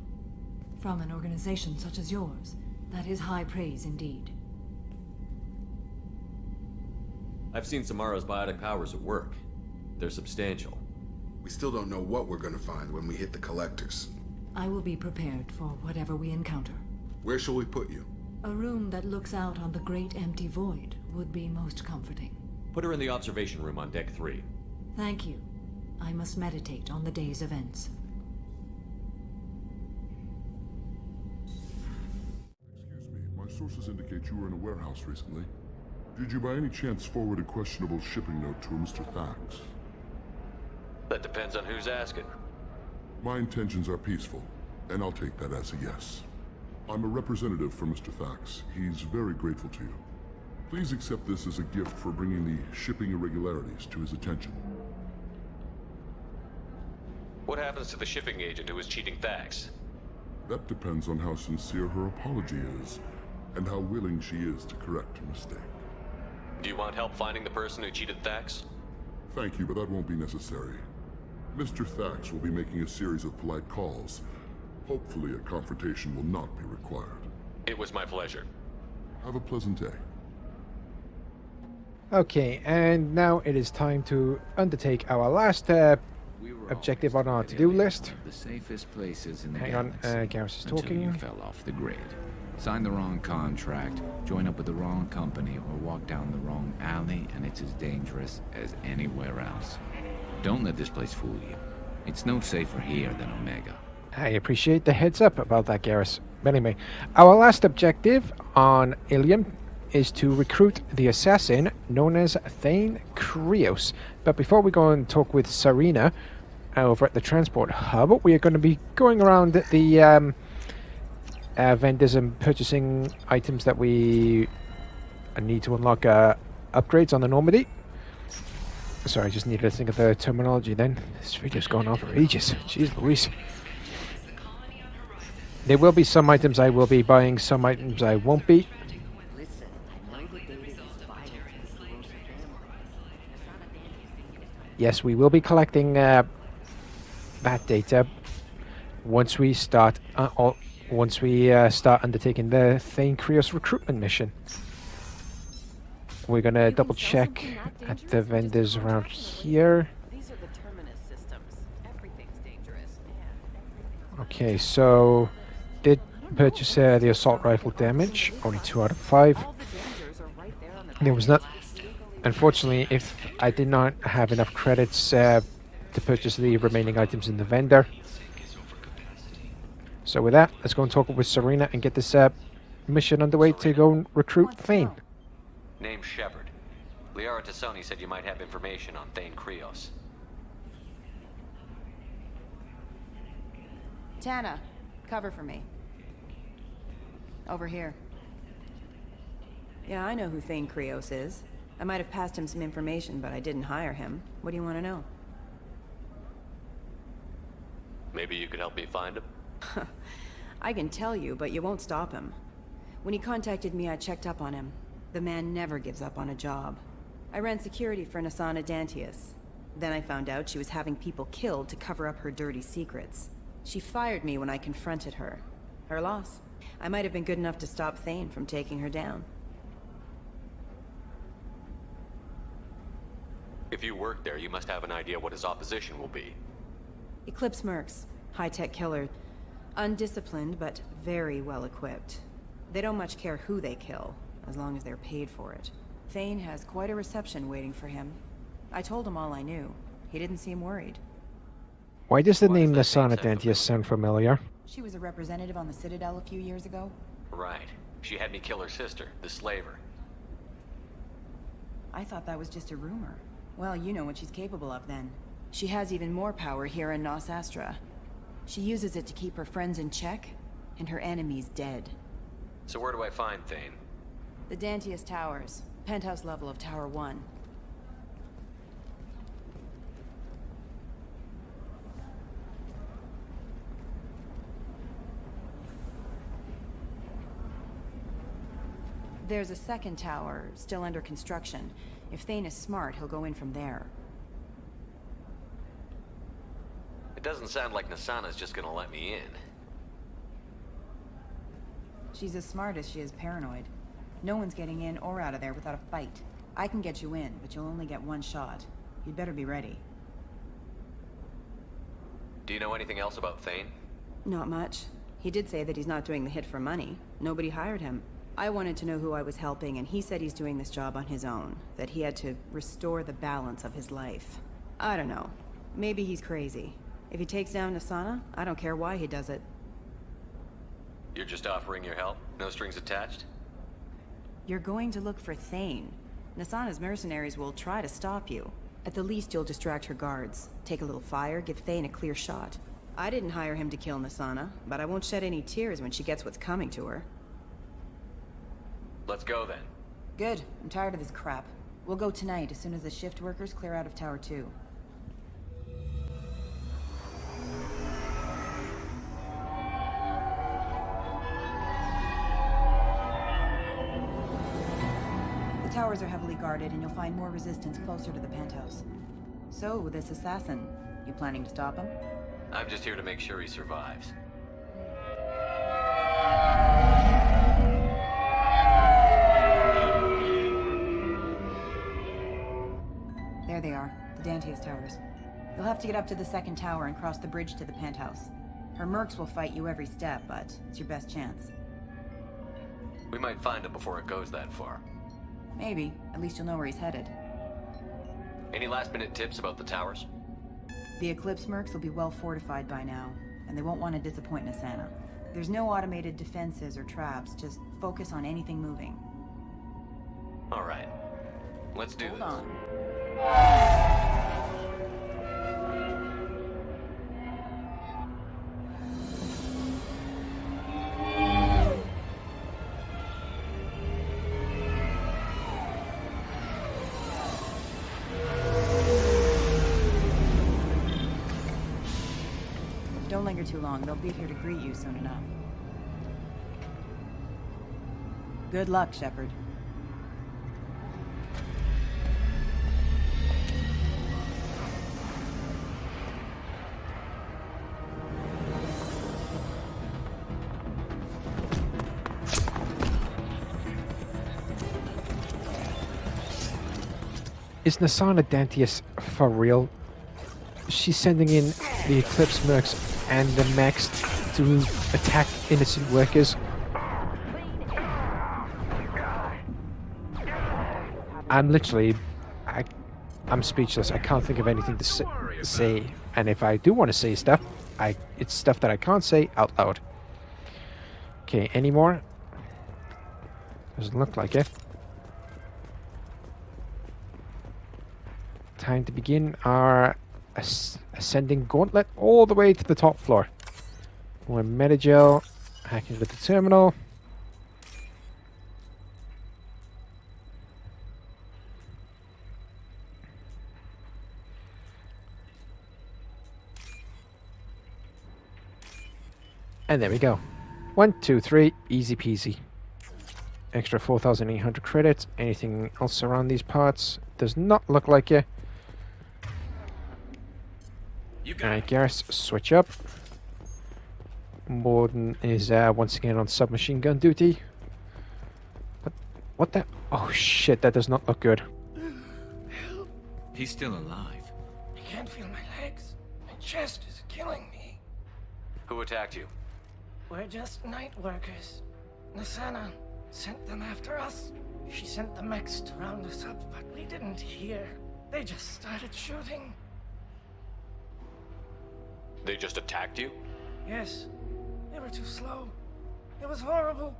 From an organization such as yours, that is high praise indeed. I've seen Samara's biotic powers at work. They're substantial. We still don't know what we're going to find when we hit the collectors. I will be prepared for whatever we encounter. Where shall we put you? A room that looks out on the great empty void would be most comforting. Put her in the observation room on Deck 3. Thank you. I must meditate on the day's events. Excuse me, my sources indicate you were in a warehouse recently. Did you by any chance forward a questionable shipping note to a Mr. Thax? That depends on who's asking. My intentions are peaceful, and I'll take that as a yes. I'm a representative for Mr. Thax. He's very grateful to you. Please accept this as a gift for bringing the shipping irregularities to his attention. What happens to the shipping agent who was cheating Thax? That depends on how sincere her apology is, and how willing she is to correct her mistake. Do you want help finding the person who cheated Thax? Thank you, but that won't be necessary. Mr. Thax will be making a series of polite calls. Hopefully a confrontation will not be required. It was my pleasure. Have a pleasant day. Okay, and now it is time to undertake our last objective on our to-do list. The safest places in the Hang on, galaxy Garrus is until talking. you fell off the grid. Sign the wrong contract, join up with the wrong company, or walk down the wrong alley, and it's as dangerous as anywhere else. Don't let this place fool you. It's no safer here than Omega. I appreciate the heads up about that, Garrus. But anyway, our last objective on Ilium is to recruit the assassin known as Thane Krios. But before we go and talk with Serena over at the transport hub, we are going to be going around the vendors and purchasing items that we need to unlock upgrades on the Normandy. Sorry, I just needed to think of the terminology then. This video's gone on for ages. Jeez Louise. There will be some items I will be buying, some items I won't be. Yes, we will be collecting that data once we start start undertaking the Thane Krios recruitment mission. We're gonna double check at the vendors around here. These are the terminus systems. Everything's dangerous. Okay, so did purchase the assault rifle damage, only 2 out of 5. There was not, unfortunately, if I did not have enough credits to purchase the remaining items in the vendor. So with that, let's go and talk with Serena and get this mission underway to go and recruit Thane. Name's Shepard. Liara Reunion said you might have information on Thane Krios. Tana, cover for me. Over here. Yeah, I know who Thane Krios is. I might have passed him some information, but I didn't hire him. What do you want to know? Maybe you could help me find him? I can tell you, but you won't stop him. When he contacted me, I checked up on him. The man never gives up on a job. I ran security for Nasana Dantius. Then I found out she was having people killed to cover up her dirty secrets. She fired me when I confronted her. Her loss. I might have been good enough to stop Thane from taking her down. If you work there, you must have an idea what his opposition will be. Eclipse mercs. High-tech killer. Undisciplined, but very well equipped. They don't much care who they kill, as long as they're paid for it. Thane has quite a reception waiting for him. I told him all I knew. He didn't seem worried. Why does the name Nasana Dantius sound familiar? She was a representative on the Citadel a few years ago. Right. She had me kill her sister, the slaver. I thought that was just a rumor. Well, you know what she's capable of then. She has even more power here in Nos Astra. She uses it to keep her friends in check, and her enemies dead. So where do I find Thane? The Dantius Towers. Penthouse level of Tower 1. There's a second tower, still under construction. If Thane is smart, he'll go in from there. It doesn't sound like Nasana's just gonna let me in. She's as smart as she is paranoid. No one's getting in or out of there without a fight. I can get you in, but you'll only get one shot. You'd better be ready. Do you know anything else about Thane? Not much. He did say that he's not doing the hit for money. Nobody hired him. I wanted to know who I was helping, and he said he's doing this job on his own. That he had to restore the balance of his life. I don't know. Maybe he's crazy. If he takes down Nasana, I don't care why he does it. You're just offering your help? No strings attached? You're going to look for Thane. Nasana's mercenaries will try to stop you. At the least, you'll distract her guards. Take a little fire, give Thane a clear shot. I didn't hire him to kill Nasana, but I won't shed any tears when she gets what's coming to her. Let's go then. Good. I'm tired of this crap. We'll go tonight as soon as the shift workers clear out of Tower 2. The towers are heavily guarded, and you'll find more resistance closer to the penthouse. So, this assassin, you planning to stop him? I'm just here to make sure he survives. There they are, the Danteus towers. You'll have to get up to the second tower and cross the bridge to the penthouse. Her mercs will fight you every step, but it's your best chance. We might find him before it goes that far. Maybe. At least you'll know where he's headed. Any last-minute tips about the towers? The Eclipse mercs will be well fortified by now, and they won't want to disappoint Nasana. There's no automated defenses or traps, just focus on anything moving. All right. Let's do this. Hold on. Don't linger too long. They'll be here to greet you soon enough. Good luck, Shepard. Is Nasana Dantius for real? She's sending in the Eclipse mercs and the mechs to attack innocent workers. I'm literally... I'm speechless. I can't think of anything to say. And if I do want to say stuff, it's stuff that I can't say out loud. Okay, any more? Doesn't look like it. Time to begin our ascending gauntlet all the way to the top floor. More Metagel, hack into the terminal. And there we go. 1, 2, 3, easy peasy. Extra 4,800 credits. Anything else around these parts? Does not look like it. Alright, Garrus, switch up. Morden is once again on submachine gun duty. What the? Oh shit, that does not look good. He's still alive. I can't feel my legs. My chest is killing me. Who attacked you? We're just night workers. Nasana sent them after us. She sent the mechs to round us up, but we didn't hear. They just started shooting. They just attacked you? Yes. They were too slow. It was horrible.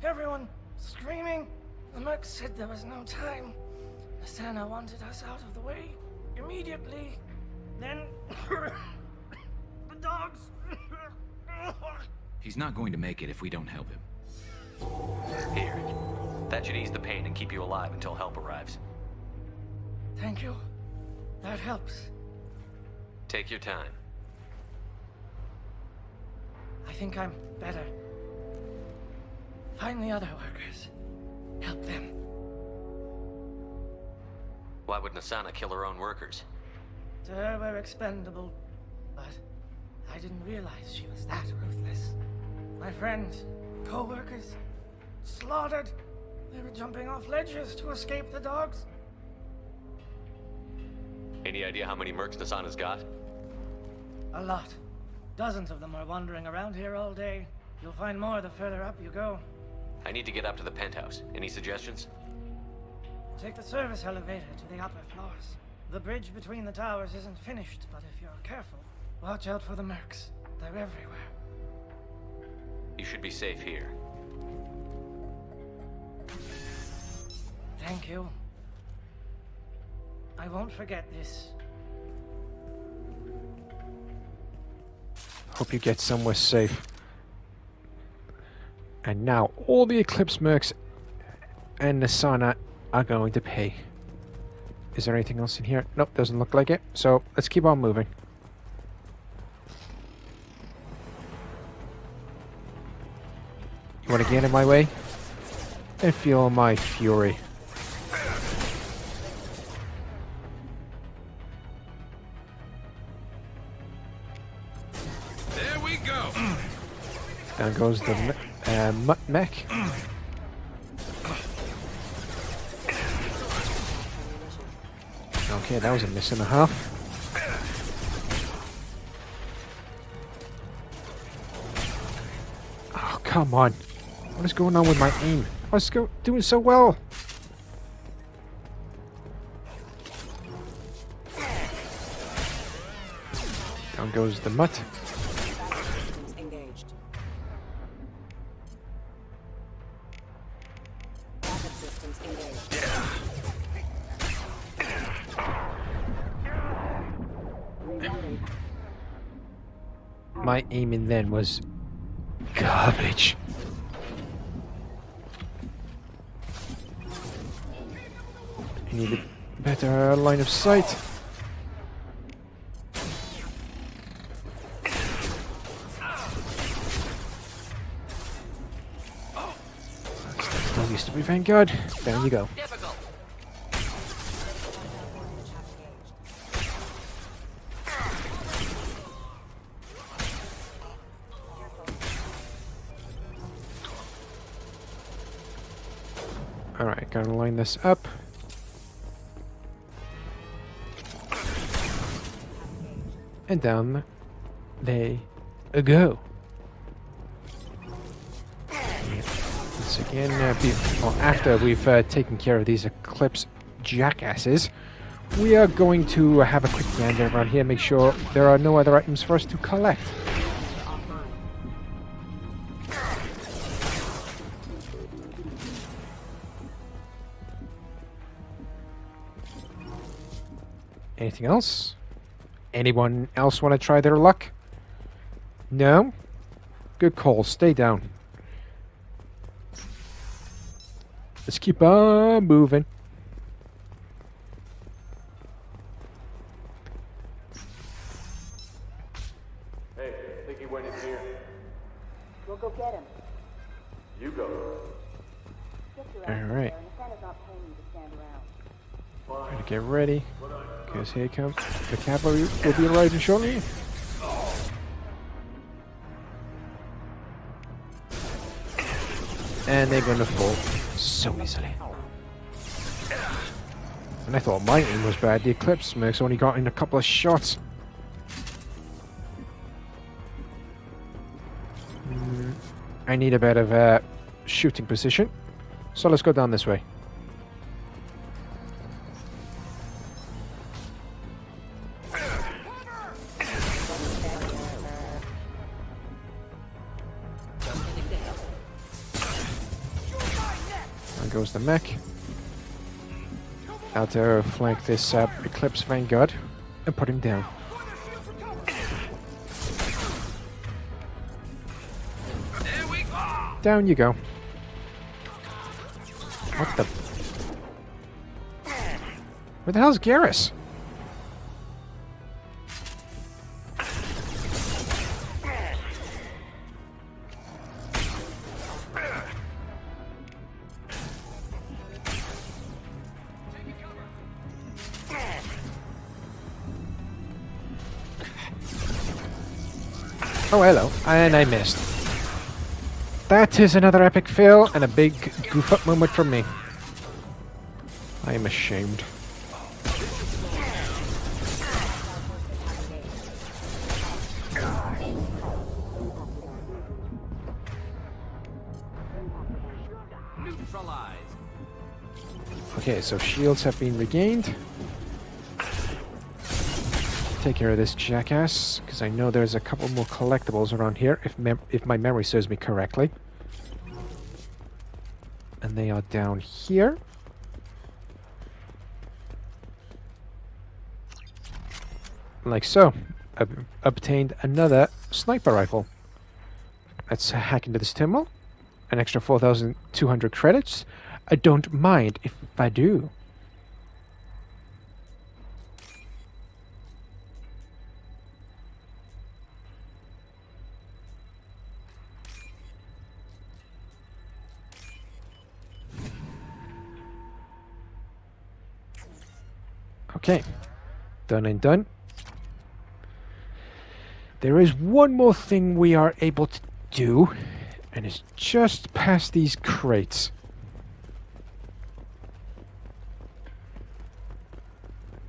Everyone screaming. The mechs said there was no time. Nasana wanted us out of the way immediately. Then the dogs. He's not going to make it if we don't help him. Here. That should ease the pain and keep you alive until help arrives. Thank you. That helps. Take your time. I think I'm better. Find the other workers. Help them. Why would Nasana kill her own workers? To her, we're expendable. But I didn't realize she was that ruthless. My friends, co-workers, slaughtered. They were jumping off ledges to escape the dogs. Any idea how many mercs Nasana's got? A lot. Dozens of them are wandering around here all day. You'll find more the further up you go. I need to get up to the penthouse. Any suggestions? Take the service elevator to the upper floors. The bridge between the towers isn't finished, but if you're careful, watch out for the mercs. They're everywhere. You should be safe here. Thank you. I won't forget this. Hope you get somewhere safe. And now all the Eclipse mercs and Nasana are going to pay. Is there anything else in here? Nope, doesn't look like it. So let's keep on moving. You want to get in my way? And feel my fury. There we go. Down goes the mutt mech. Okay, that was a miss and a half. Oh, come on. What is going on with my aim? I was doing so well. Down goes the mutt. My aiming then was garbage. I need a better line of sight. Still used to be Vanguard. There you go. Alright, gonna line this up. And down they go. Once again, after we've taken care of these Eclipse jackasses, we are going to have a quick gander around here, make sure there are no other items for us to collect. Anything else? Anyone else want to try their luck? No? Good call. Stay down. Let's keep on moving. Hey, think he went in here? We'll go get him. You go. Alright. Try to get ready. Because here comes the cavalry will be arriving shortly. And they're gonna fall so easily. And I thought my aim was bad. The Eclipse mercs only got in a couple of shots. I need a bit of shooting position. So let's go down this way. Goes the mech. Out to flank this Eclipse Vanguard and put him down. Down you go. What the? Where the hell's Garrus? Oh, hello. And I missed. That is another epic fail and a big goof-up moment from me. I am ashamed. Okay, so shields have been regained. Take care of this jackass, because I know there's a couple more collectibles around here, if my memory serves me correctly. And they are down here. Like so. Obtained another sniper rifle. Let's hack into this terminal. An extra 4,200 credits. I don't mind if I do. Okay, done and done. There is one more thing we are able to do, and it's just past these crates.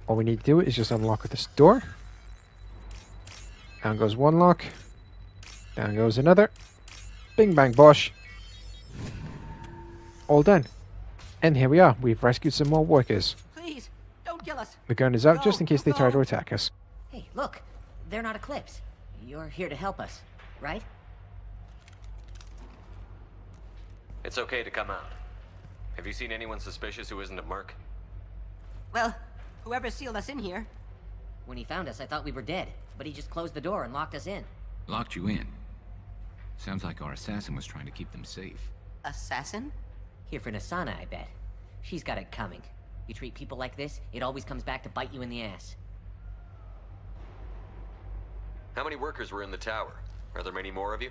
All we need to do is just unlock this door. Down goes one lock. Down goes another. Bing bang bosh. All done. And here we are. We've rescued some more workers. Please, don't kill us. The gun is out just in case they try to attack us. Hey, look. They're not Eclipse. You're here to help us, right? It's okay to come out. Have you seen anyone suspicious who isn't a merc? Well, whoever sealed us in here. When he found us, I thought we were dead, but he just closed the door and locked us in. Locked you in? Sounds like our assassin was trying to keep them safe. Assassin? Here for Nasana, I bet. She's got it coming. You treat people like this, it always comes back to bite you in the ass. How many workers were in the tower? Are there many more of you?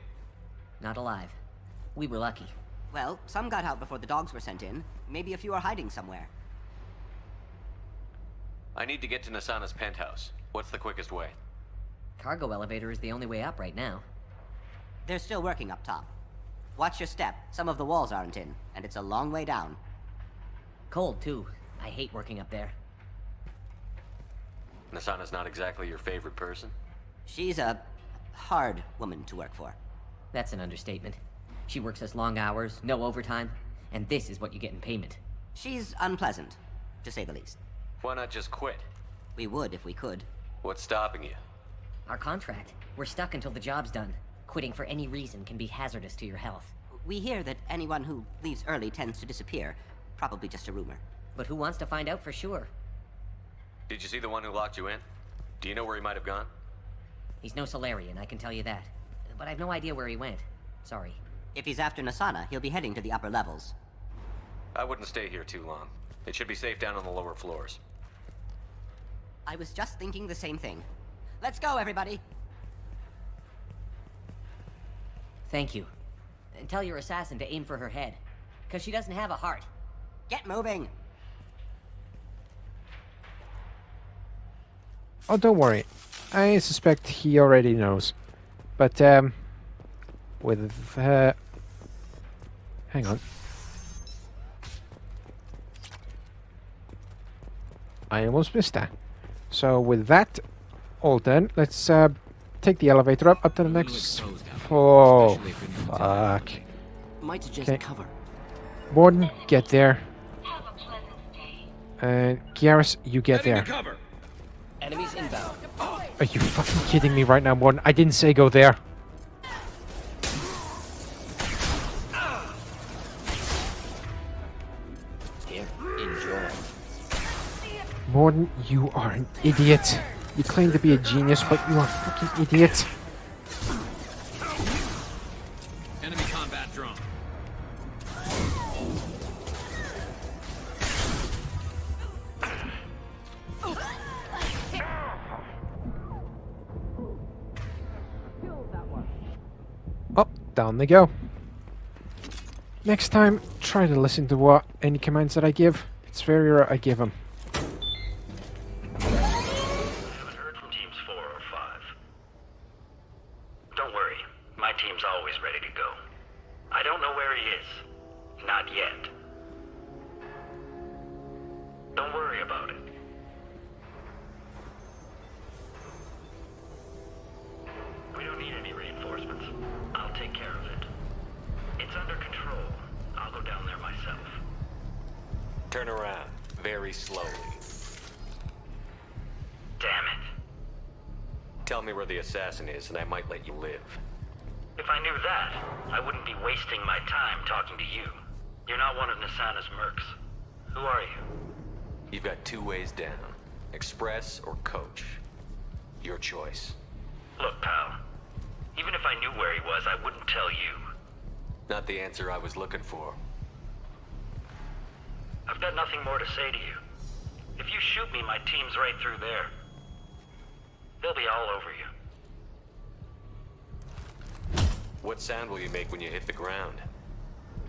Not alive. We were lucky. Well, some got out before the dogs were sent in. Maybe a few are hiding somewhere. I need to get to Nasana's penthouse. What's the quickest way? Cargo elevator is the only way up right now. They're still working up top. Watch your step. Some of the walls aren't in, and it's a long way down. Cold, too. I hate working up there. Nasana's not exactly your favorite person? She's a hard woman to work for. That's an understatement. She works us long hours, no overtime, and this is what you get in payment. She's unpleasant, to say the least. Why not just quit? We would if we could. What's stopping you? Our contract. We're stuck until the job's done. Quitting for any reason can be hazardous to your health. We hear that anyone who leaves early tends to disappear. Probably just a rumor. But who wants to find out for sure? Did you see the one who locked you in? Do you know where he might have gone? He's no Solarian, I can tell you that. But I've no idea where he went. Sorry. If he's after Nasana, he'll be heading to the upper levels. I wouldn't stay here too long. It should be safe down on the lower floors. I was just thinking the same thing. Let's go, everybody! Thank you. And tell your assassin to aim for her head. Because she doesn't have a heart. Get moving! Oh, don't worry. I suspect he already knows. But, with, hang on. I almost missed that. So, with that all done, let's, take the elevator up to the next... Oh, fuck. Might suggest cover. Warden, get there. And Garrus, you get there. Cover. Enemies inbound. Are you fucking kidding me right now, Warden? I didn't say go there. Here, enjoy. Warden, you are an idiot. You claim to be a genius, but you are a fucking idiot. Enemy combat drone. Oh, down they go. Next time, try to listen to what any commands that I give. It's very rare I give them. Haven't heard from teams 4 or 5. Don't worry, ready to go. I don't know where he is. Not yet. Don't worry about it. We don't need any reinforcements. I'll take care of it. It's under control. I'll go down there myself. Turn around, very slowly. Damn it. Tell me where the assassin is, and I might let you live. If I knew that, I wouldn't be wasting my time talking to you. You're not one of Nasana's mercs. Who are you? You've got 2 ways down. Express or coach. Your choice. Look, pal. Even if I knew where he was, I wouldn't tell you. Not the answer I was looking for. I've got nothing more to say to you. If you shoot me, my team's right through there. They'll be all over you. What sound will you make when you hit the ground?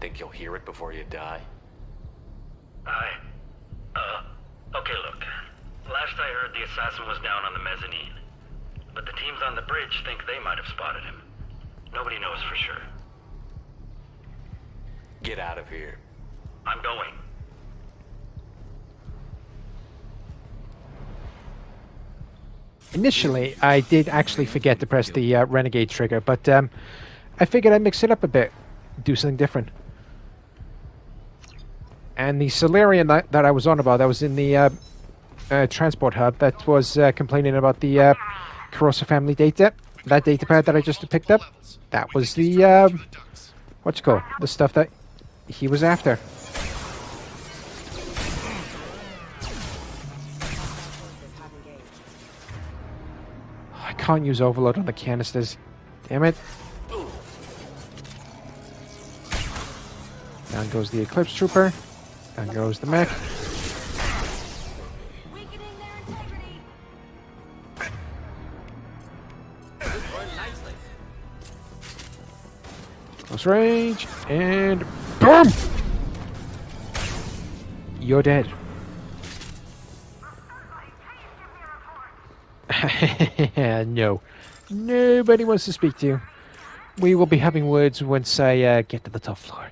Think you'll hear it before you die? Okay, look. Last I heard, the assassin was down on the mezzanine. But the teams on the bridge think they might have spotted him. Nobody knows for sure. Get out of here. I'm going. Initially, I did actually forget to press the Renegade trigger, but I figured I'd mix it up a bit, do something different. And the Solarian that I was on about, that was in the transport hub, that was complaining about the corrosive family data. That data pad that I just picked up, that was the, what's it called? The stuff that he was after. I can't use overload on the canisters. Damn it. Down goes the Eclipse Trooper. Down goes the mech. Close range, and boom! You're dead. No. Nobody wants to speak to you. We will be having words once I get to the top floor.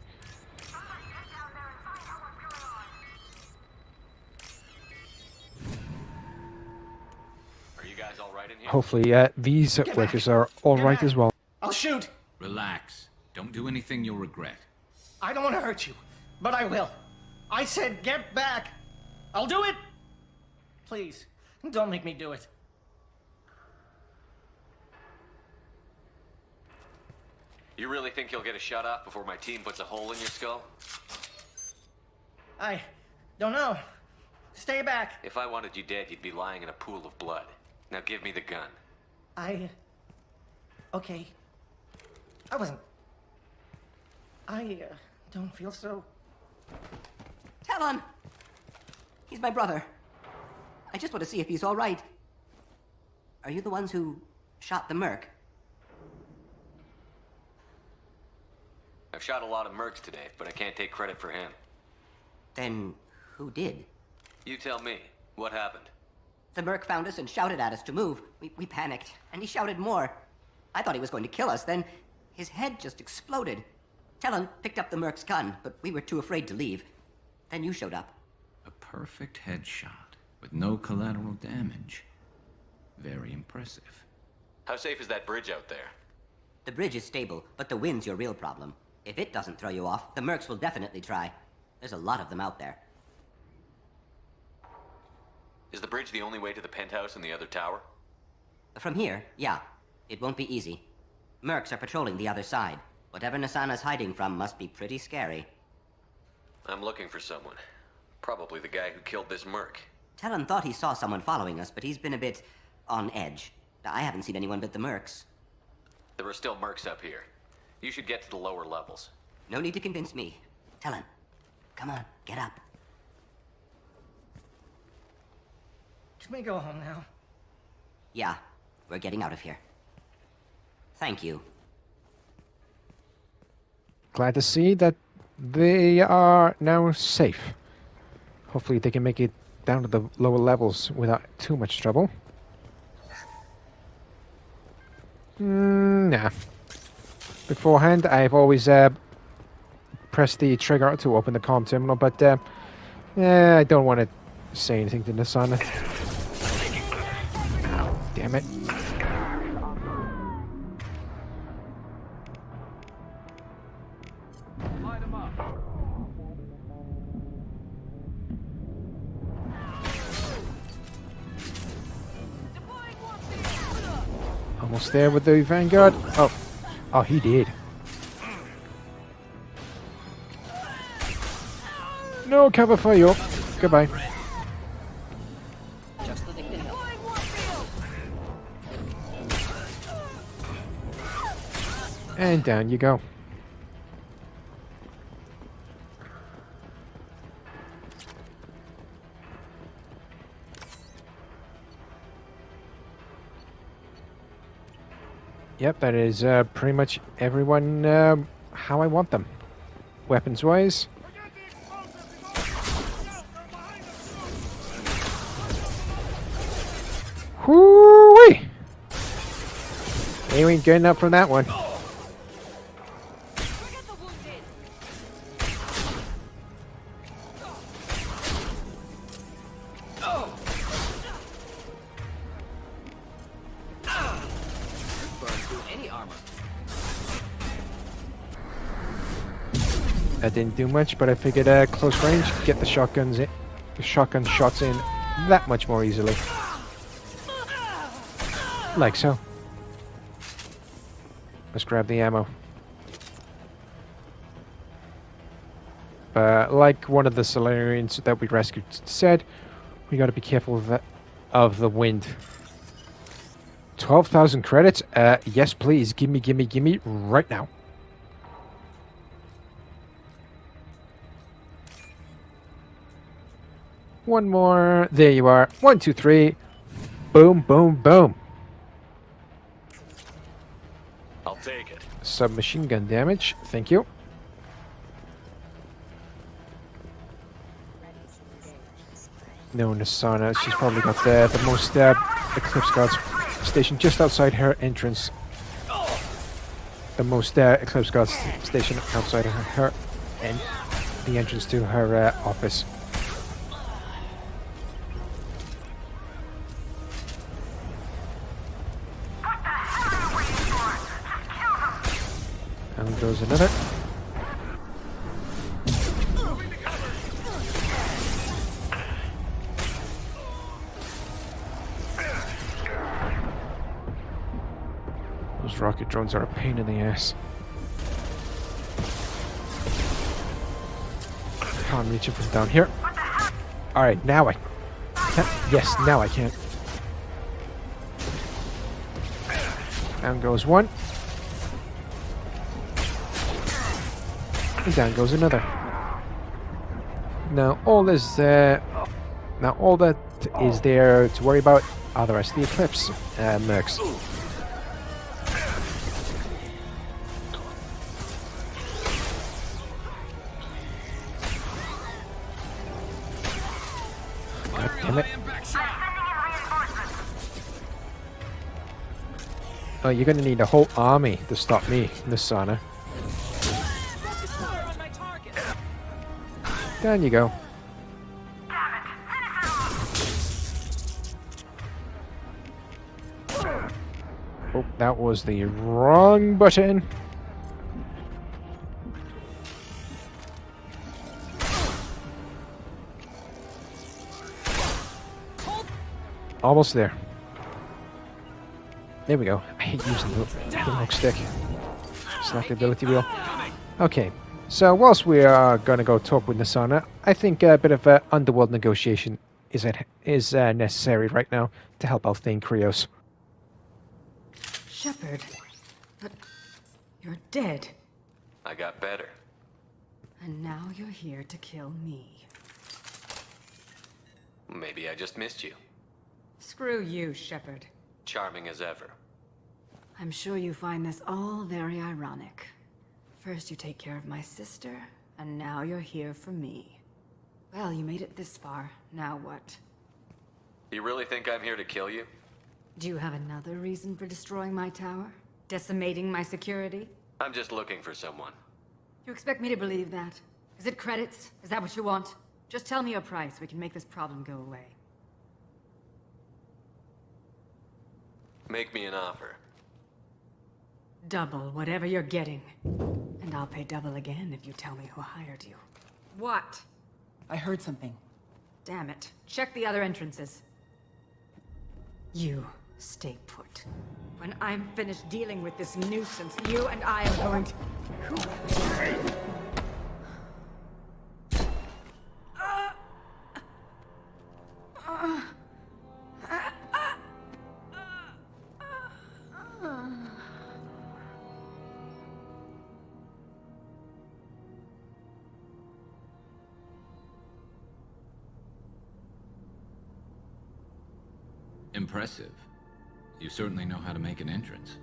Are you guys all right in here? Hopefully, these workers are all right as well. I'll shoot. Relax. Don't do anything you'll regret. I don't want to hurt you, but I will. I said get back. I'll do it. Please, don't make me do it. You really think you'll get a shot off before my team puts a hole in your skull? I don't know. Stay back. If I wanted you dead, you'd be lying in a pool of blood. Now give me the gun. Okay. I don't feel so... Talon! He's my brother. I just want to see if he's all right. Are you the ones who shot the merc? I've shot a lot of mercs today, but I can't take credit for him. Then who did? You tell me. What happened? The merc found us and shouted at us to move. We panicked, and he shouted more. I thought he was going to kill us, then his head just exploded. Talon picked up the merc's gun, but we were too afraid to leave. Then you showed up. A perfect headshot with no collateral damage. Very impressive. How safe is that bridge out there? The bridge is stable, but the wind's your real problem. If it doesn't throw you off, the mercs will definitely try. There's a lot of them out there. Is the bridge the only way to the penthouse and the other tower? From here, yeah. It won't be easy. Mercs are patrolling the other side. Whatever Nasana's hiding from must be pretty scary. I'm looking for someone. Probably the guy who killed this merc. Talon thought he saw someone following us, but he's been a bit on edge. I haven't seen anyone but the mercs. There are still mercs up here. You should get to the lower levels. No need to convince me. Talon, come on, get up. Can we go home now? Yeah, we're getting out of here. Thank you. Glad to see that they are now safe. Hopefully they can make it down to the lower levels without too much trouble. Nah. beforehand. I've always pressed the trigger to open the comm terminal, but I don't want to say anything to Nasana. Ow, damn it. Almost there with the Vanguard. Oh, he did. No cover for you. Goodbye. And down you go. Yep, that is pretty much everyone how I want them. Weapons-wise. Whoo-wee! You ain't getting up from that one. That didn't do much, but I figured close range, get the shotgun shots in that much more easily. Like so. Let's grab the ammo. But like one of the Solarians that we rescued said, we gotta be careful of the wind. 12,000 credits? Yes please, gimme right now. One more. There you are. 1, 2, 3. Boom, boom, boom. I'll take it. Submachine gun damage. Thank you. No, Nasana. She's probably got the most Eclipse Guards station just outside her entrance. The most Eclipse Guards station outside of her and the entrance to her office. And goes another. Those rocket drones are a pain in the ass. Can't reach it from down here. Alright, now I can. Yes, now I can. Down goes one. And down goes another. Now all this, now all that is there to worry about are the rest of the Eclipse mercs. God damn it! Oh, you're gonna need a whole army to stop me, Nasana. Down you go. Oh, that was the wrong button. Almost there. There we go. I hate using the hook stick. Select the ability wheel. Okay. So, whilst we are going to go talk with Nasana, I think a bit of underworld negotiation is necessary right now to help out Thane Krios. Shepard, but you're dead. I got better. And now you're here to kill me. Maybe I just missed you. Screw you, Shepard. Charming as ever. I'm sure you find this all very ironic. First you take care of my sister, and now you're here for me. Well, you made it this far. Now what? You really think I'm here to kill you? Do you have another reason for destroying my tower? Decimating my security? I'm just looking for someone. You expect me to believe that? Is it credits? Is that what you want? Just tell me your price. We can make this problem go away. Make me an offer. Double whatever you're getting. And I'll pay double again if you tell me who hired you. What? I heard something. Damn it. Check the other entrances. You stay put. When I'm finished dealing with this nuisance, you and I are going to... Impressive. You certainly know how to make an entrance.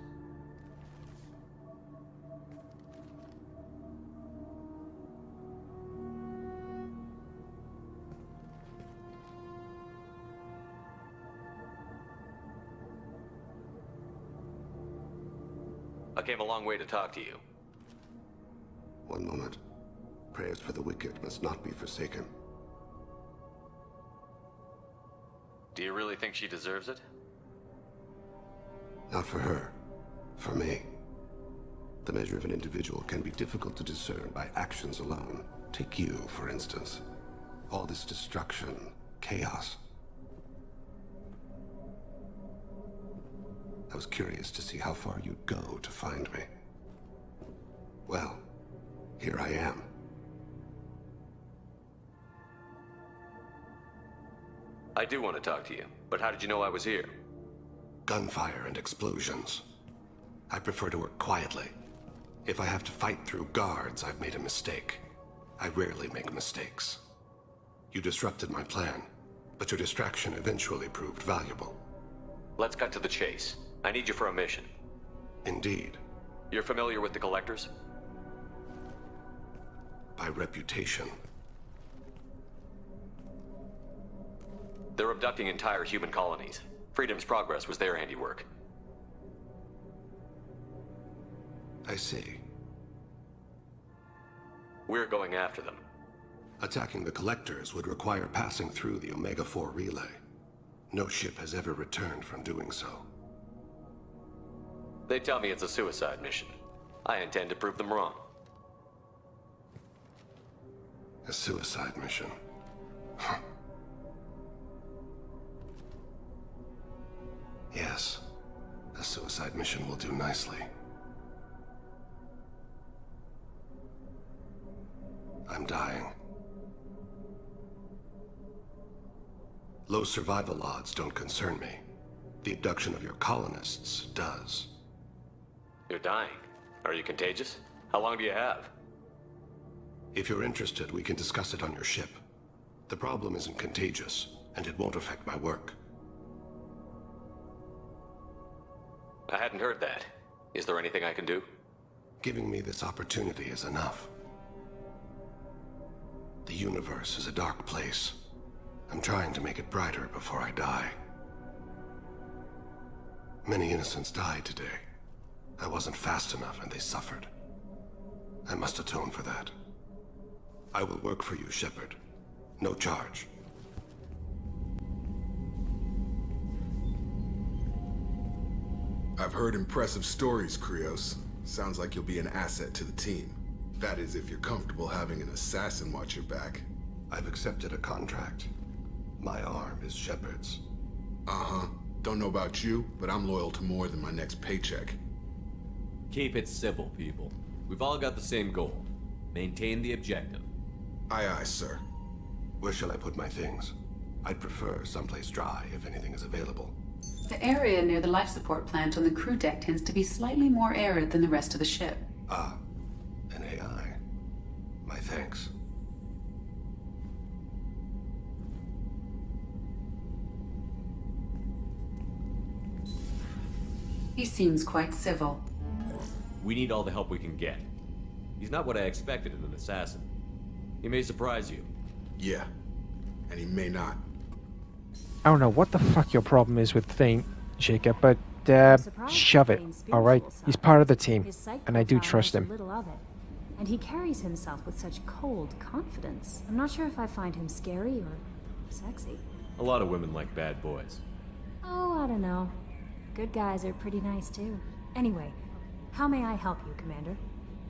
I came a long way to talk to you. One moment. Prayers for the wicked must not be forsaken. Do you really think she deserves it? Not for her. For me. The measure of an individual can be difficult to discern by actions alone. Take you, for instance. All this destruction, chaos. I was curious to see how far you'd go to find me. Well, here I am. I do want to talk to you, but how did you know I was here? Gunfire and explosions. I prefer to work quietly. If I have to fight through guards, I've made a mistake. I rarely make mistakes. You disrupted my plan, but your distraction eventually proved valuable. Let's cut to the chase. I need you for a mission. Indeed. You're familiar with the Collectors? By reputation. They're abducting entire human colonies. Freedom's Progress was their handiwork. I see. We're going after them. Attacking the Collectors would require passing through the Omega-4 relay. No ship has ever returned from doing so. They tell me it's a suicide mission. I intend to prove them wrong. A suicide mission? Huh. Yes, a suicide mission will do nicely. I'm dying. Low survival odds don't concern me. The abduction of your colonists does. You're dying. Are you contagious? How long do you have? If you're interested, we can discuss it on your ship. The problem isn't contagious, and it won't affect my work. I hadn't heard that. Is there anything I can do? Giving me this opportunity is enough. The universe is a dark place. I'm trying to make it brighter before I die. Many innocents died today. I wasn't fast enough and they suffered. I must atone for that. I will work for you, Shepard. No charge. I've heard impressive stories, Krios. Sounds like you'll be an asset to the team. That is, if you're comfortable having an assassin watch your back. I've accepted a contract. My arm is Shepard's. Uh-huh. Don't know about you, but I'm loyal to more than my next paycheck. Keep it civil, people. We've all got the same goal. Maintain the objective. Aye, aye, sir. Where shall I put my things? I'd prefer someplace dry if anything is available. The area near the life support plant on the crew deck tends to be slightly more arid than the rest of the ship. Ah, an AI. My thanks. He seems quite civil. We need all the help we can get. He's not what I expected in an assassin. He may surprise you. Yeah, and he may not. I don't know what the fuck your problem is with Thane, Jacob, but shove it. All right, he's part of the team, and I do trust him. Little of it. And he carries himself with such cold confidence. I'm not sure if I find him scary or sexy. A lot of women like bad boys. Oh, I don't know. Good guys are pretty nice too. Anyway, how may I help you, Commander?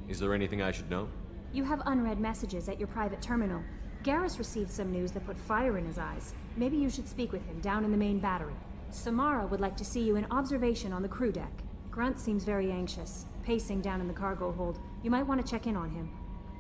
Is there anything I should know? You have unread messages at your private terminal. Garrus received some news that put fire in his eyes. Maybe you should speak with him down in the main battery. Samara would like to see you in observation on the crew deck. Grunt seems very anxious, pacing down in the cargo hold. You might want to check in on him.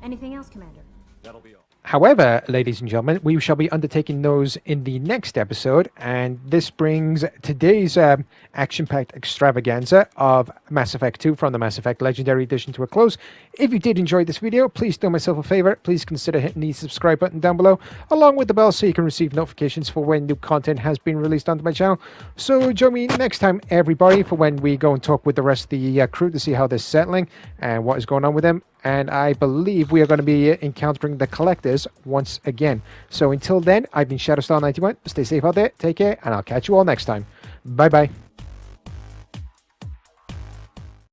Anything else, Commander? That'll be all. However, ladies and gentlemen, we shall be undertaking those in the next episode, and this brings today's action-packed extravaganza of Mass Effect 2 from the Mass Effect Legendary Edition to a close. If you did enjoy this video, please do myself a favor. Please consider hitting the subscribe button down below, along with the bell so you can receive notifications for when new content has been released onto my channel. So join me next time, everybody, for when we go and talk with the rest of the crew to see how they're settling and what is going on with them. And I believe we are going to be encountering the Collectors once again. So until then, I've been Shadowstar91. Stay safe out there, take care, and I'll catch you all next time. Bye-bye.